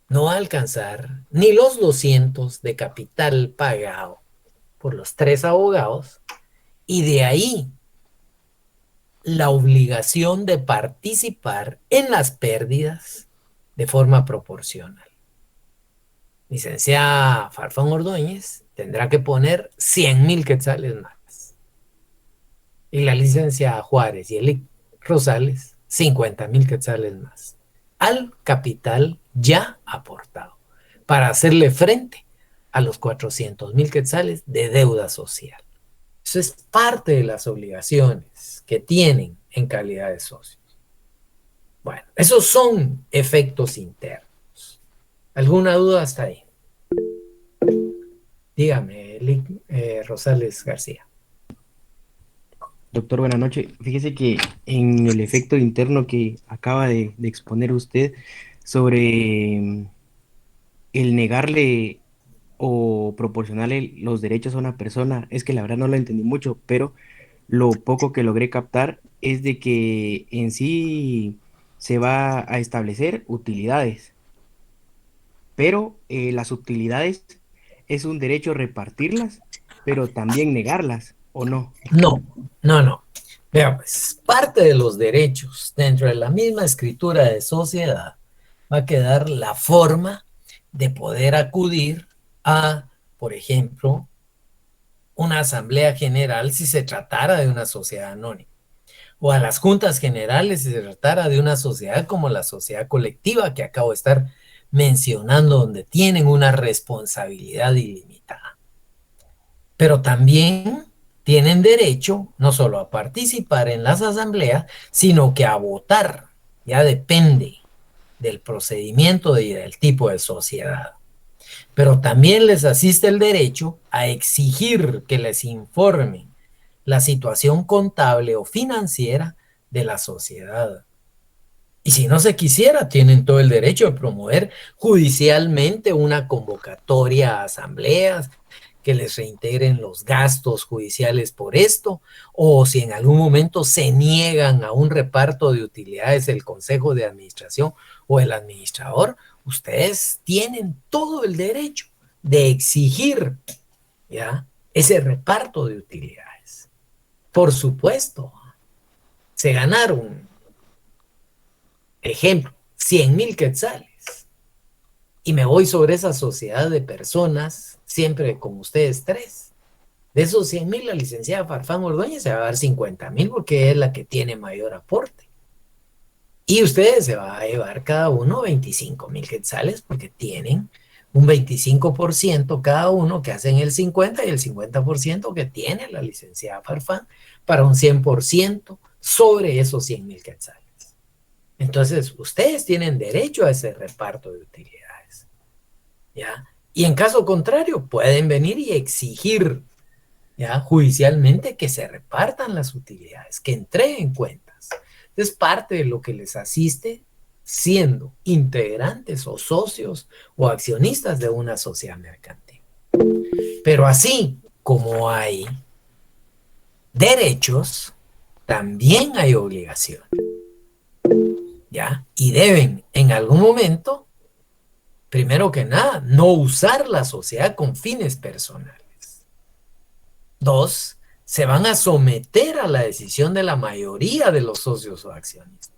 no va a alcanzar ni los 200 de capital pagado por los 3 abogados, y de ahí la obligación de participar en las pérdidas de forma proporcional. Licenciada Farfán Ordóñez tendrá que poner 100,000 quetzales más. Y la licenciada Juárez y el Rosales, 50,000 quetzales más al capital ya aportado para hacerle frente a los 400,000 quetzales de deuda social. Eso es parte de las obligaciones que tienen en calidad de socios. Bueno, esos son efectos internos. ¿Alguna duda hasta ahí? Dígame, Rosales García. Doctor, buenas noches. Fíjese que en el efecto interno que acaba de exponer usted sobre el negarle o proporcionarle los derechos a una persona, es que la verdad no lo entendí mucho, pero lo poco que logré captar es de que en sí se va a establecer utilidades, pero las utilidades es un derecho repartirlas, pero también negarlas, ¿o no? No. Vea, pues, parte de los derechos dentro de la misma escritura de sociedad va a quedar la forma de poder acudir a, por ejemplo, una asamblea general si se tratara de una sociedad anónima, o a las juntas generales si se tratara de una sociedad como la sociedad colectiva que acabo de estar mencionando, donde tienen una responsabilidad ilimitada. Pero también tienen derecho no solo a participar en las asambleas, sino que a votar. Ya depende del procedimiento y del tipo de sociedad. Pero también les asiste el derecho a exigir que les informen la situación contable o financiera de la sociedad. Y si no se quisiera, tienen todo el derecho de promover judicialmente una convocatoria a asambleas que les reintegren los gastos judiciales por esto, o si en algún momento se niegan a un reparto de utilidades del Consejo de Administración o el administrador, ustedes tienen todo el derecho de exigir, ¿ya?, ese reparto de utilidades. Por supuesto, se ganaron, ejemplo, 100,000 quetzales, y me voy sobre esa sociedad de personas, siempre con ustedes tres. De esos 100,000, la licenciada Farfán Ordóñez se va a dar 50,000 porque es la que tiene mayor aporte. Y ustedes se van a llevar cada uno 25,000 quetzales porque tienen un 25% cada uno, que hacen el 50, y el 50% que tiene la licenciada Farfán para un 100% sobre esos 100,000 quetzales. Entonces, ustedes tienen derecho a ese reparto de utilidades, ¿ya? Y en caso contrario, pueden venir y exigir, ¿ya?, judicialmente que se repartan las utilidades, que entreguen cuentas. Es parte de lo que les asiste siendo integrantes o socios o accionistas de una sociedad mercantil. Pero así como hay derechos, también hay obligaciones, ¿ya? Y deben en algún momento, primero que nada, no usar la sociedad con fines personales. 2, se van a someter a la decisión de la mayoría de los socios o accionistas.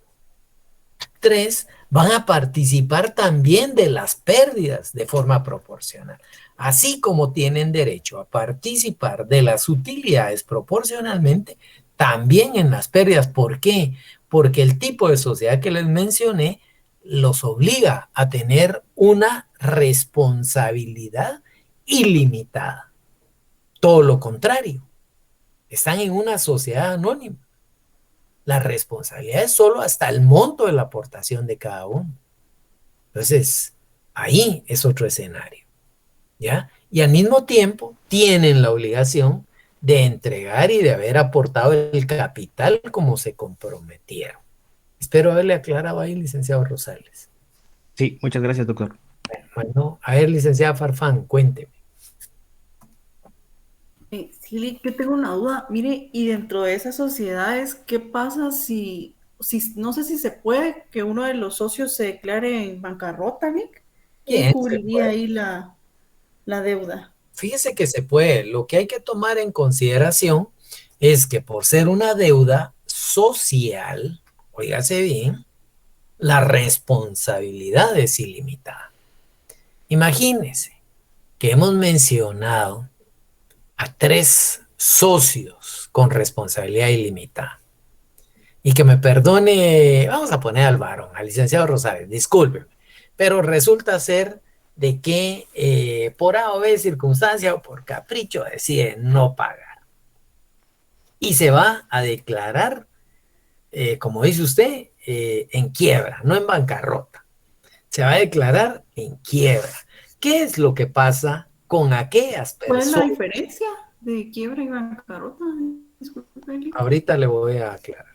3, van a participar también de las pérdidas de forma proporcional. así como tienen derecho a participar de las utilidades proporcionalmente, también en las pérdidas. ¿Por qué? Porque el tipo de sociedad que les mencioné los obliga a tener una responsabilidad ilimitada. Todo lo contrario, están en una sociedad anónima. La responsabilidad es solo hasta el monto de la aportación de cada uno. Entonces, ahí es otro escenario, ¿ya? Y al mismo tiempo tienen la obligación de entregar y de haber aportado el capital como se comprometieron. Espero haberle aclarado ahí, licenciado Rosales. Sí, muchas gracias, doctor. Bueno, a ver, licenciada Farfán, cuénteme. Sí, yo tengo una duda. Mire, y dentro de esas sociedades, ¿qué pasa si no sé si se puede que uno de los socios se declare en bancarrota, Nick? ¿Quién Bien, se cubriría puede. ahí la deuda? Fíjese que se puede. Lo que hay que tomar en consideración es que por ser una deuda social, óigase bien, la responsabilidad es ilimitada. Imagínese que hemos mencionado a 3 socios con responsabilidad ilimitada. Y que me perdone, vamos a poner al varón, al licenciado Rosales, discúlpeme, pero resulta ser de que por A o B circunstancia o por capricho decide no pagar. Y se va a declarar, como dice usted, en quiebra, no en bancarrota. Se va a declarar en quiebra. ¿Qué es lo que pasa con aquellas ¿Cuál es la personas? diferencia de quiebra y bancarrota? Disculpe, Nick. Ahorita le voy a aclarar.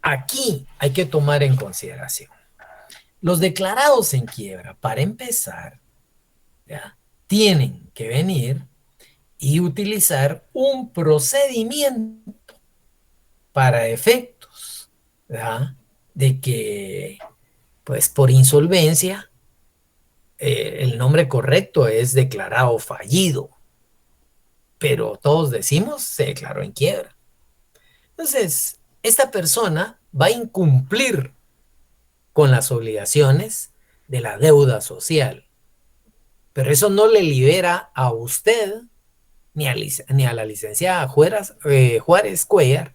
Aquí hay que tomar en consideración los declarados en quiebra, para empezar, ¿ya? Tienen que venir y utilizar un procedimiento para efectos, ¿ya? De que, pues por insolvencia, el nombre correcto es declarado fallido, pero todos decimos se declaró en quiebra. Entonces, esta persona va a incumplir con las obligaciones de la deuda social. Pero eso no le libera a usted ni a la licenciada Juárez Cuellar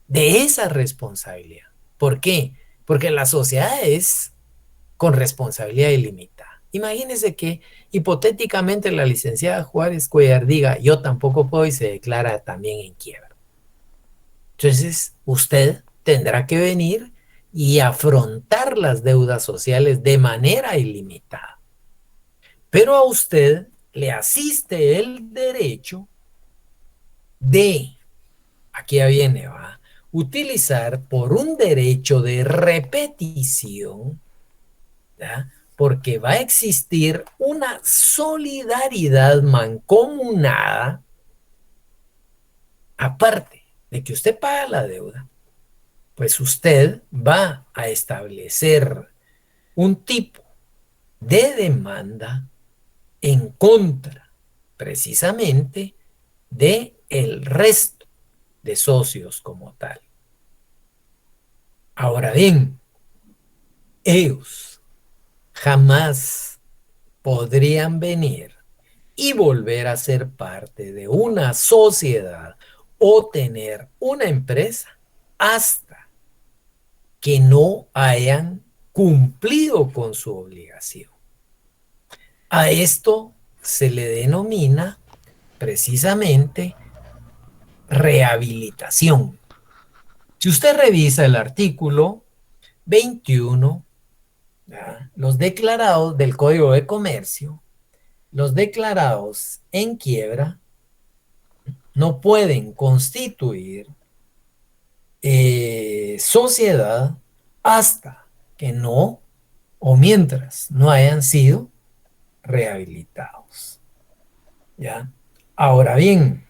de esa responsabilidad. ¿Por qué? Porque la sociedad es con responsabilidad ilimitada. Imagínese que hipotéticamente la licenciada Juárez Cuellar diga yo tampoco puedo y se declara también en quiebra. Entonces usted tendrá que venir y afrontar las deudas sociales de manera ilimitada. Pero a usted le asiste el derecho de, aquí ya viene, va, utilizar por un derecho de repetición, ¿ya? Porque va a existir una solidaridad mancomunada, aparte de que usted paga la deuda, pues usted va a establecer un tipo de demanda en contra precisamente de el resto de socios como tal. Ahora bien, ellos jamás podrían venir y volver a ser parte de una sociedad o tener una empresa hasta que no hayan cumplido con su obligación. A esto se le denomina precisamente rehabilitación. Si usted revisa el artículo 21, ¿ya? Los declarados del Código de Comercio, los declarados en quiebra no pueden constituir sociedad hasta que no o mientras no hayan sido rehabilitados. ¿Ya? Ahora bien,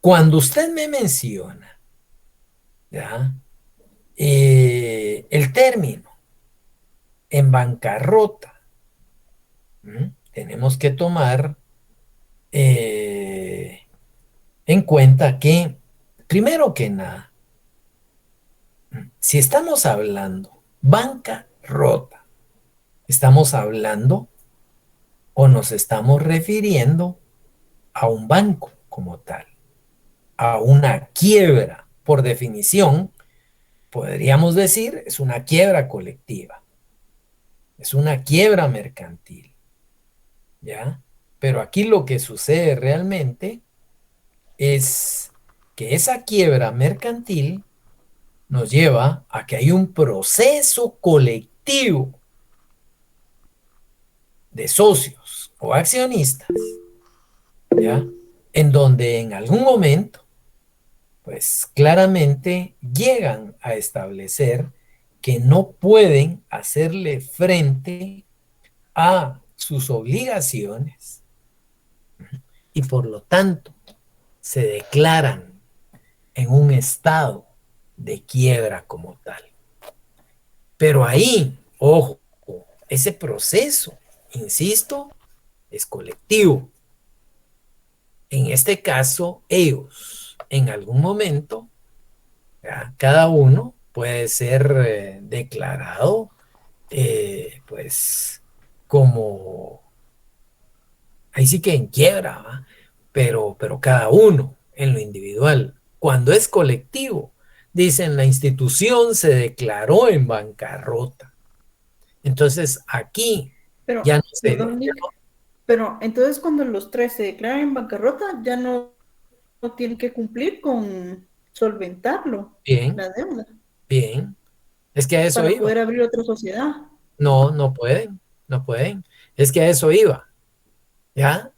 cuando usted me menciona, ¿ya? El término en bancarrota, tenemos que tomar en cuenta que, primero que nada, si estamos hablando bancarrota, estamos hablando o nos estamos refiriendo a un banco como tal, a una quiebra? Por definición, podríamos decir, es una quiebra colectiva, es una quiebra mercantil, ¿ya? Pero aquí lo que sucede realmente es que esa quiebra mercantil nos lleva a que hay un proceso colectivo de socios o accionistas, ¿ya? En donde en algún momento, pues claramente llegan a establecer que no pueden hacerle frente a sus obligaciones y por lo tanto se declaran en un estado de quiebra como tal. Pero ahí, ojo, ese proceso, insisto, es colectivo. En este caso, ellos, en algún momento, ¿ya? Cada uno puede ser declarado, pues, como, ahí sí que en quiebra, ¿va? Pero cada uno en lo individual. Cuando es colectivo, dicen la institución se declaró en bancarrota. Entonces aquí Pero, ya no se, perdón, Nick, pero entonces cuando los tres se declaran en bancarrota, ya no tienen que cumplir con solventarlo, bien, la deuda, bien, es que a eso para iba. poder abrir otra sociedad. No, no pueden, no pueden. Es que a eso iba, ¿ya?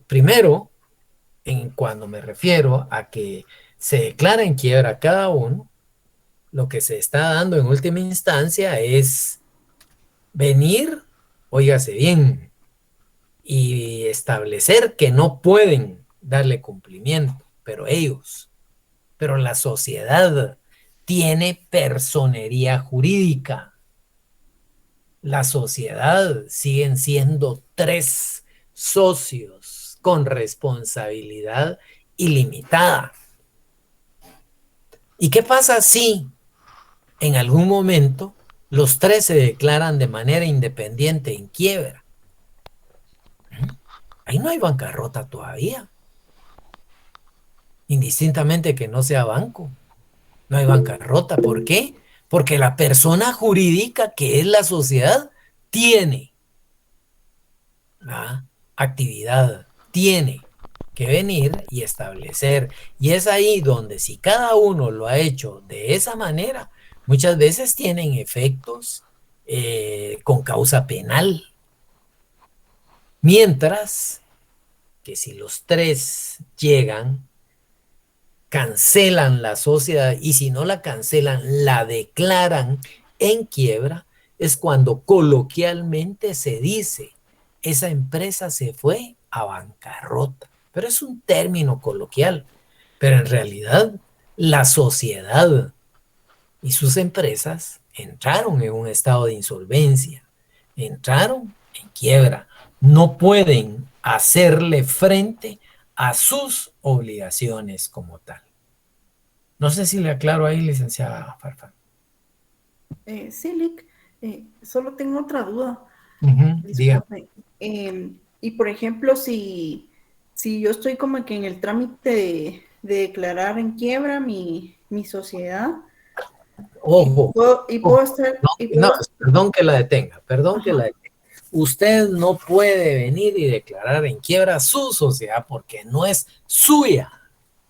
Primero, cuando me refiero a que se declara en quiebra cada uno, lo que se está dando en última instancia es venir, óigase bien, y establecer que no pueden darle cumplimiento, pero la sociedad tiene personería jurídica. La sociedad siguen siendo tres socios con responsabilidad ilimitada. ¿Y qué pasa si en algún momento los tres se declaran de manera independiente en quiebra? Ahí no hay bancarrota todavía, indistintamente que no sea banco. No hay bancarrota. ¿Por qué? Porque la persona jurídica que es la sociedad tiene la actividad, tiene que venir y establecer. Y es ahí donde si cada uno lo ha hecho de esa manera, muchas veces tienen efectos con causa penal. Mientras que si los tres llegan, cancelan la sociedad y si no la cancelan, la declaran en quiebra, es cuando coloquialmente se dice, esa empresa se fue a bancarrota. Pero es un término coloquial. Pero en realidad, la sociedad y sus empresas entraron en un estado de insolvencia, entraron en quiebra. No pueden hacerle frente a sus obligaciones como tal. No sé si le aclaro ahí, licenciada Farfán. Sí, Nick, solo tengo otra duda. Diga. Disculpe. Y por ejemplo, si yo estoy como que en el trámite de declarar en quiebra mi sociedad, Ojo, y puedo estar... no, perdón que la detenga, perdón que la detenga. Usted no puede venir y declarar en quiebra su sociedad porque no es suya.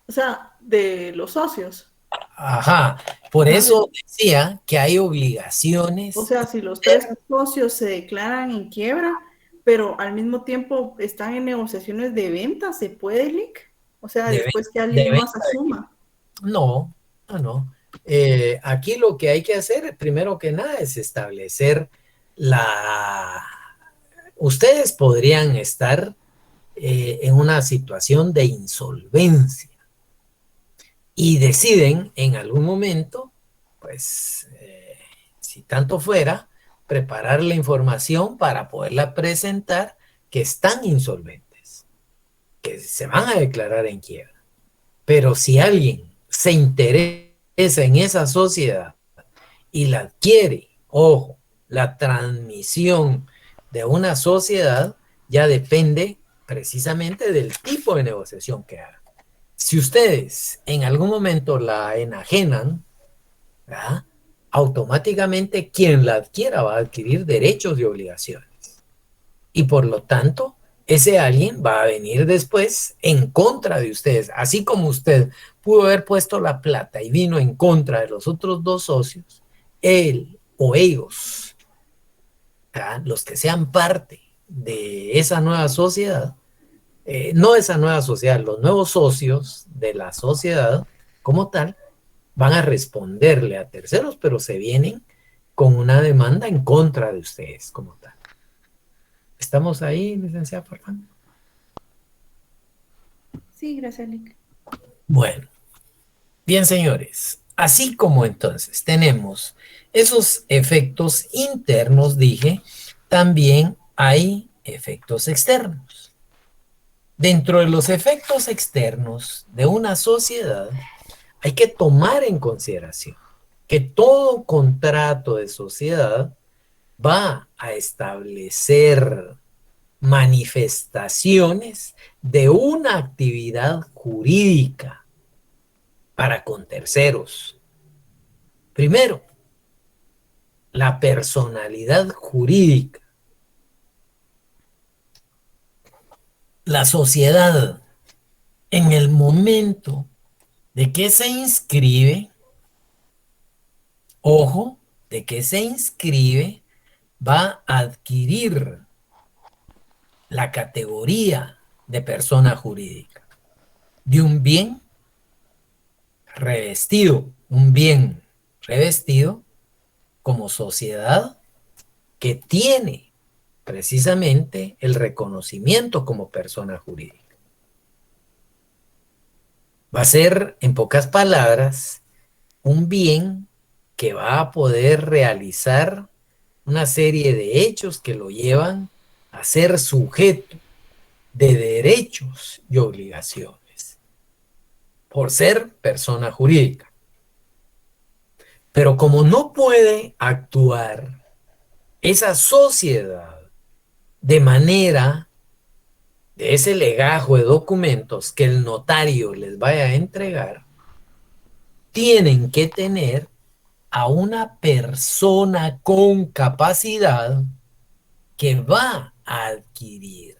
O sea, de los socios. Ajá, por eso decía que hay obligaciones. O sea, si los tres socios se declaran en quiebra, pero al mismo tiempo están en negociaciones de venta, ¿se puede, Lick? O sea, después que alguien más asuma. No, no. Aquí lo que hay que hacer, primero que nada, es establecer Ustedes podrían estar en una situación de insolvencia y deciden en algún momento, pues, si tanto fuera, preparar la información para poderla presentar que están insolventes, que se van a declarar en quiebra. Pero si alguien se interesa en esa sociedad y la adquiere, ojo, la transmisión de una sociedad ya depende precisamente del tipo de negociación que hagan. Si ustedes en algún momento la enajenan, ¿verdad?, automáticamente quien la adquiera va a adquirir derechos y obligaciones. Y por lo tanto, ese alguien va a venir después en contra de ustedes. Así como usted pudo haber puesto la plata y vino en contra de los otros dos socios, él o ellos, ¿verdad?, los que sean parte de esa nueva sociedad, no esa nueva sociedad, los nuevos socios de la sociedad como tal, van a responderle a terceros, pero se vienen con una demanda en contra de ustedes como tal. ¿Estamos ahí, licenciada Farfán? Sí, gracias, Lick. Bueno, bien, señores, así como entonces tenemos esos efectos internos, dije, también hay efectos externos. Dentro de los efectos externos de una sociedad, hay que tomar en consideración que todo contrato de sociedad va a establecer manifestaciones de una actividad jurídica para con terceros. Primero, la personalidad jurídica. La sociedad, en el momento de que se inscribe, ojo, de que se inscribe, va a adquirir la categoría de persona jurídica, de un bien revestido como sociedad que tiene precisamente el reconocimiento como persona jurídica. Va a ser, en pocas palabras, un bien que va a poder realizar una serie de hechos que lo llevan a ser sujeto de derechos y obligaciones por ser persona jurídica. Pero como no puede actuar esa sociedad de manera de ese legajo de documentos que el notario les vaya a entregar, tienen que tener a una persona con capacidad que va a adquirir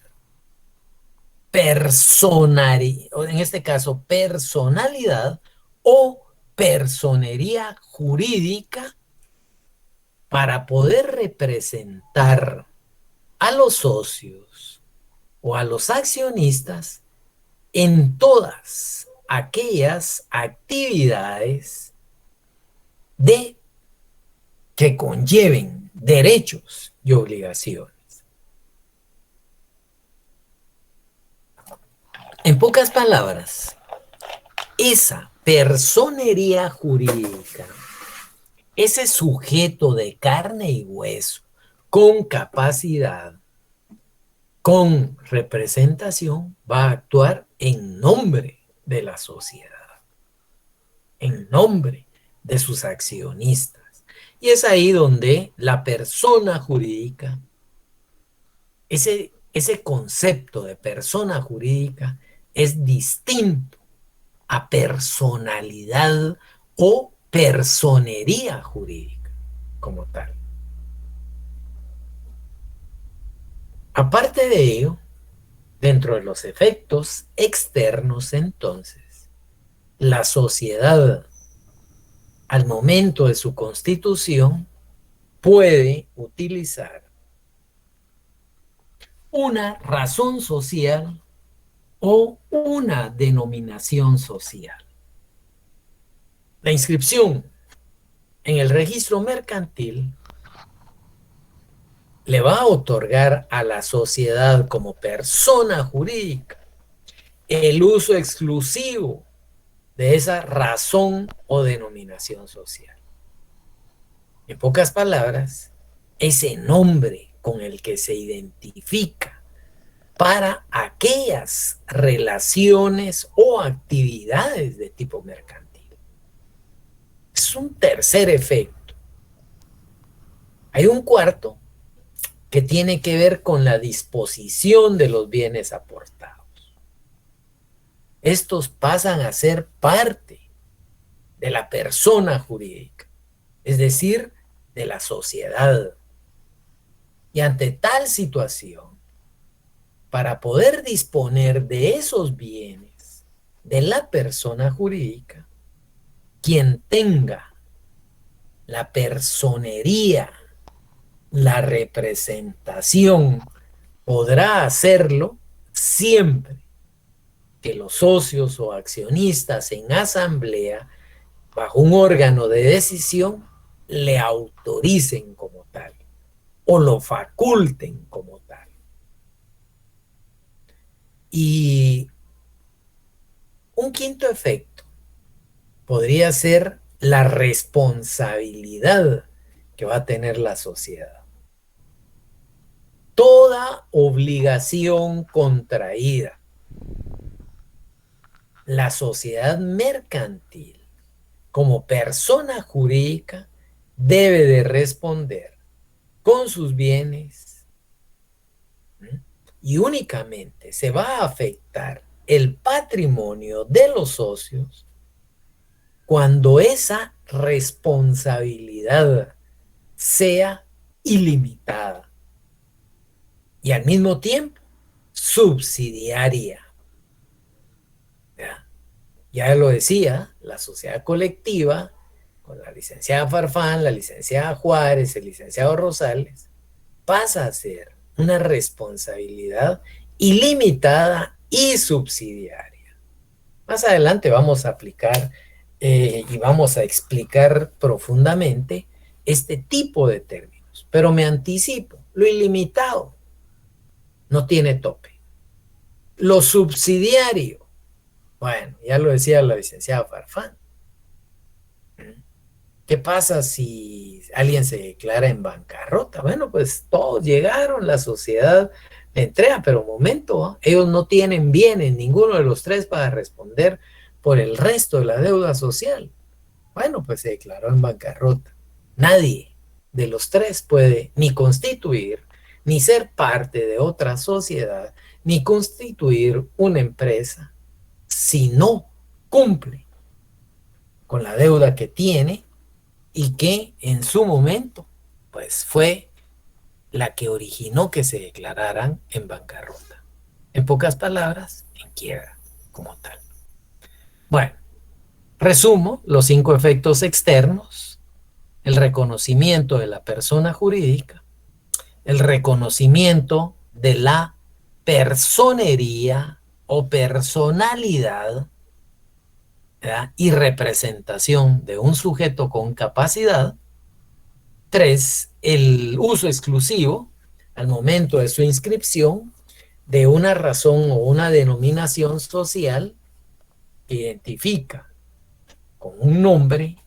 personalidad, en este caso personalidad o personería jurídica, para poder representar a los socios o a los accionistas en todas aquellas actividades que conlleven derechos y obligaciones. En pocas palabras, esa personería jurídica, ese sujeto de carne y hueso, con capacidad, con representación, va a actuar en nombre de la sociedad, en nombre de sus accionistas. Y es ahí donde la persona jurídica, ese concepto de persona jurídica es distinto a personalidad o personería jurídica como tal. Aparte de ello, dentro de los efectos externos, entonces, la sociedad, al momento de su constitución, puede utilizar una razón social o una denominación social. La inscripción en el registro mercantil le va a otorgar a la sociedad como persona jurídica el uso exclusivo de esa razón o denominación social. En pocas palabras, ese nombre con el que se identifica para aquellas relaciones o actividades de tipo mercantil. Es un tercer efecto. Hay un cuarto que tiene que ver con la disposición de los bienes aportados. Estos pasan a ser parte de la persona jurídica, es decir, de la sociedad. Y ante tal situación, para poder disponer de esos bienes de la persona jurídica, quien tenga la personería, la representación, podrá hacerlo siempre que los socios o accionistas en asamblea, bajo un órgano de decisión, le autoricen como tal o lo faculten como tal. Y un quinto efecto podría ser la responsabilidad que va a tener la sociedad. Toda obligación contraída, la sociedad mercantil, como persona jurídica, debe de responder con sus bienes, y únicamente se va a afectar el patrimonio de los socios cuando esa responsabilidad sea ilimitada y al mismo tiempo subsidiaria. Ya lo decía, la sociedad colectiva, con la licenciada Farfán, la licenciada Juárez, el licenciado Rosales, pasa a ser una responsabilidad ilimitada y subsidiaria. Más adelante vamos a aplicar y vamos a explicar profundamente este tipo de términos, pero me anticipo, lo ilimitado no tiene tope. Lo subsidiario, bueno, ya lo decía la licenciada Farfán. ¿Qué pasa si alguien se declara en bancarrota? Bueno, pues todos llegaron, la sociedad le entrega, pero momento, ellos no tienen bienes, ninguno de los tres, para responder por el resto de la deuda social. Bueno, pues se declaró en bancarrota. Nadie de los tres puede ni constituir, ni ser parte de otra sociedad, ni constituir una empresa si no cumple con la deuda que tiene y que en su momento pues fue la que originó que se declararan en bancarrota. En pocas palabras, en quiebra como tal. Bueno, resumo los 5 efectos externos: el reconocimiento de la persona jurídica, el reconocimiento de la personería o personalidad, ¿verdad?, y representación de un sujeto con capacidad. 3, el uso exclusivo al momento de su inscripción de una razón o una denominación social que identifica con un nombre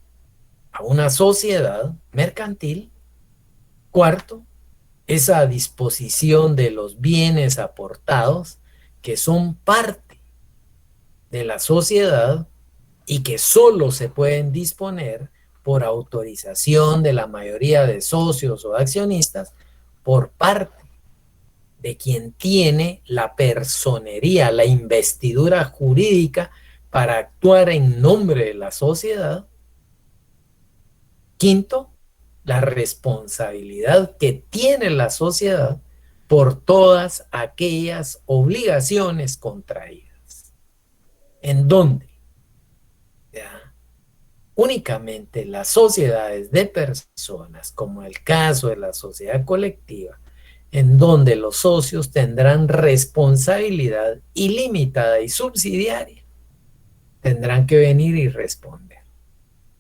a una sociedad mercantil. 4, esa disposición de los bienes aportados que son parte de la sociedad y que solo se pueden disponer por autorización de la mayoría de socios o accionistas por parte de quien tiene la personería, la investidura jurídica para actuar en nombre de la sociedad. 5, la responsabilidad que tiene la sociedad por todas aquellas obligaciones contraídas, en donde únicamente las sociedades de personas, como el caso de la sociedad colectiva, en donde los socios tendrán responsabilidad ilimitada y subsidiaria, tendrán que venir y responder.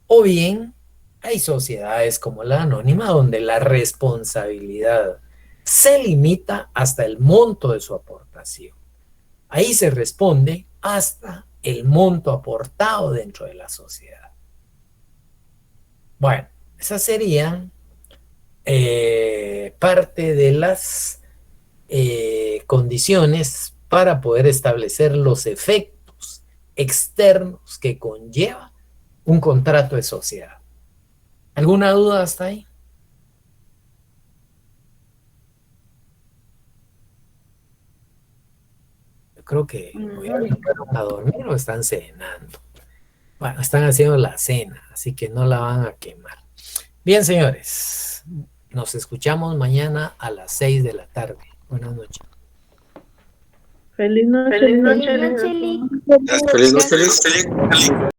O bien, hay sociedades como la anónima, donde la responsabilidad se limita hasta el monto de su aportación. Ahí se responde hasta el monto aportado dentro de la sociedad. Bueno, esas serían parte de las condiciones para poder establecer los efectos externos que conlleva un contrato de sociedad. ¿Alguna duda hasta ahí? creo que ya fueron a dormir o están cenando. Bueno, están haciendo la cena, así que no la van a quemar. Bien, señores, nos escuchamos mañana a las 6 de la tarde. Buenas noches. Feliz noche. Feliz noche, Lick. Feliz noche, Lick.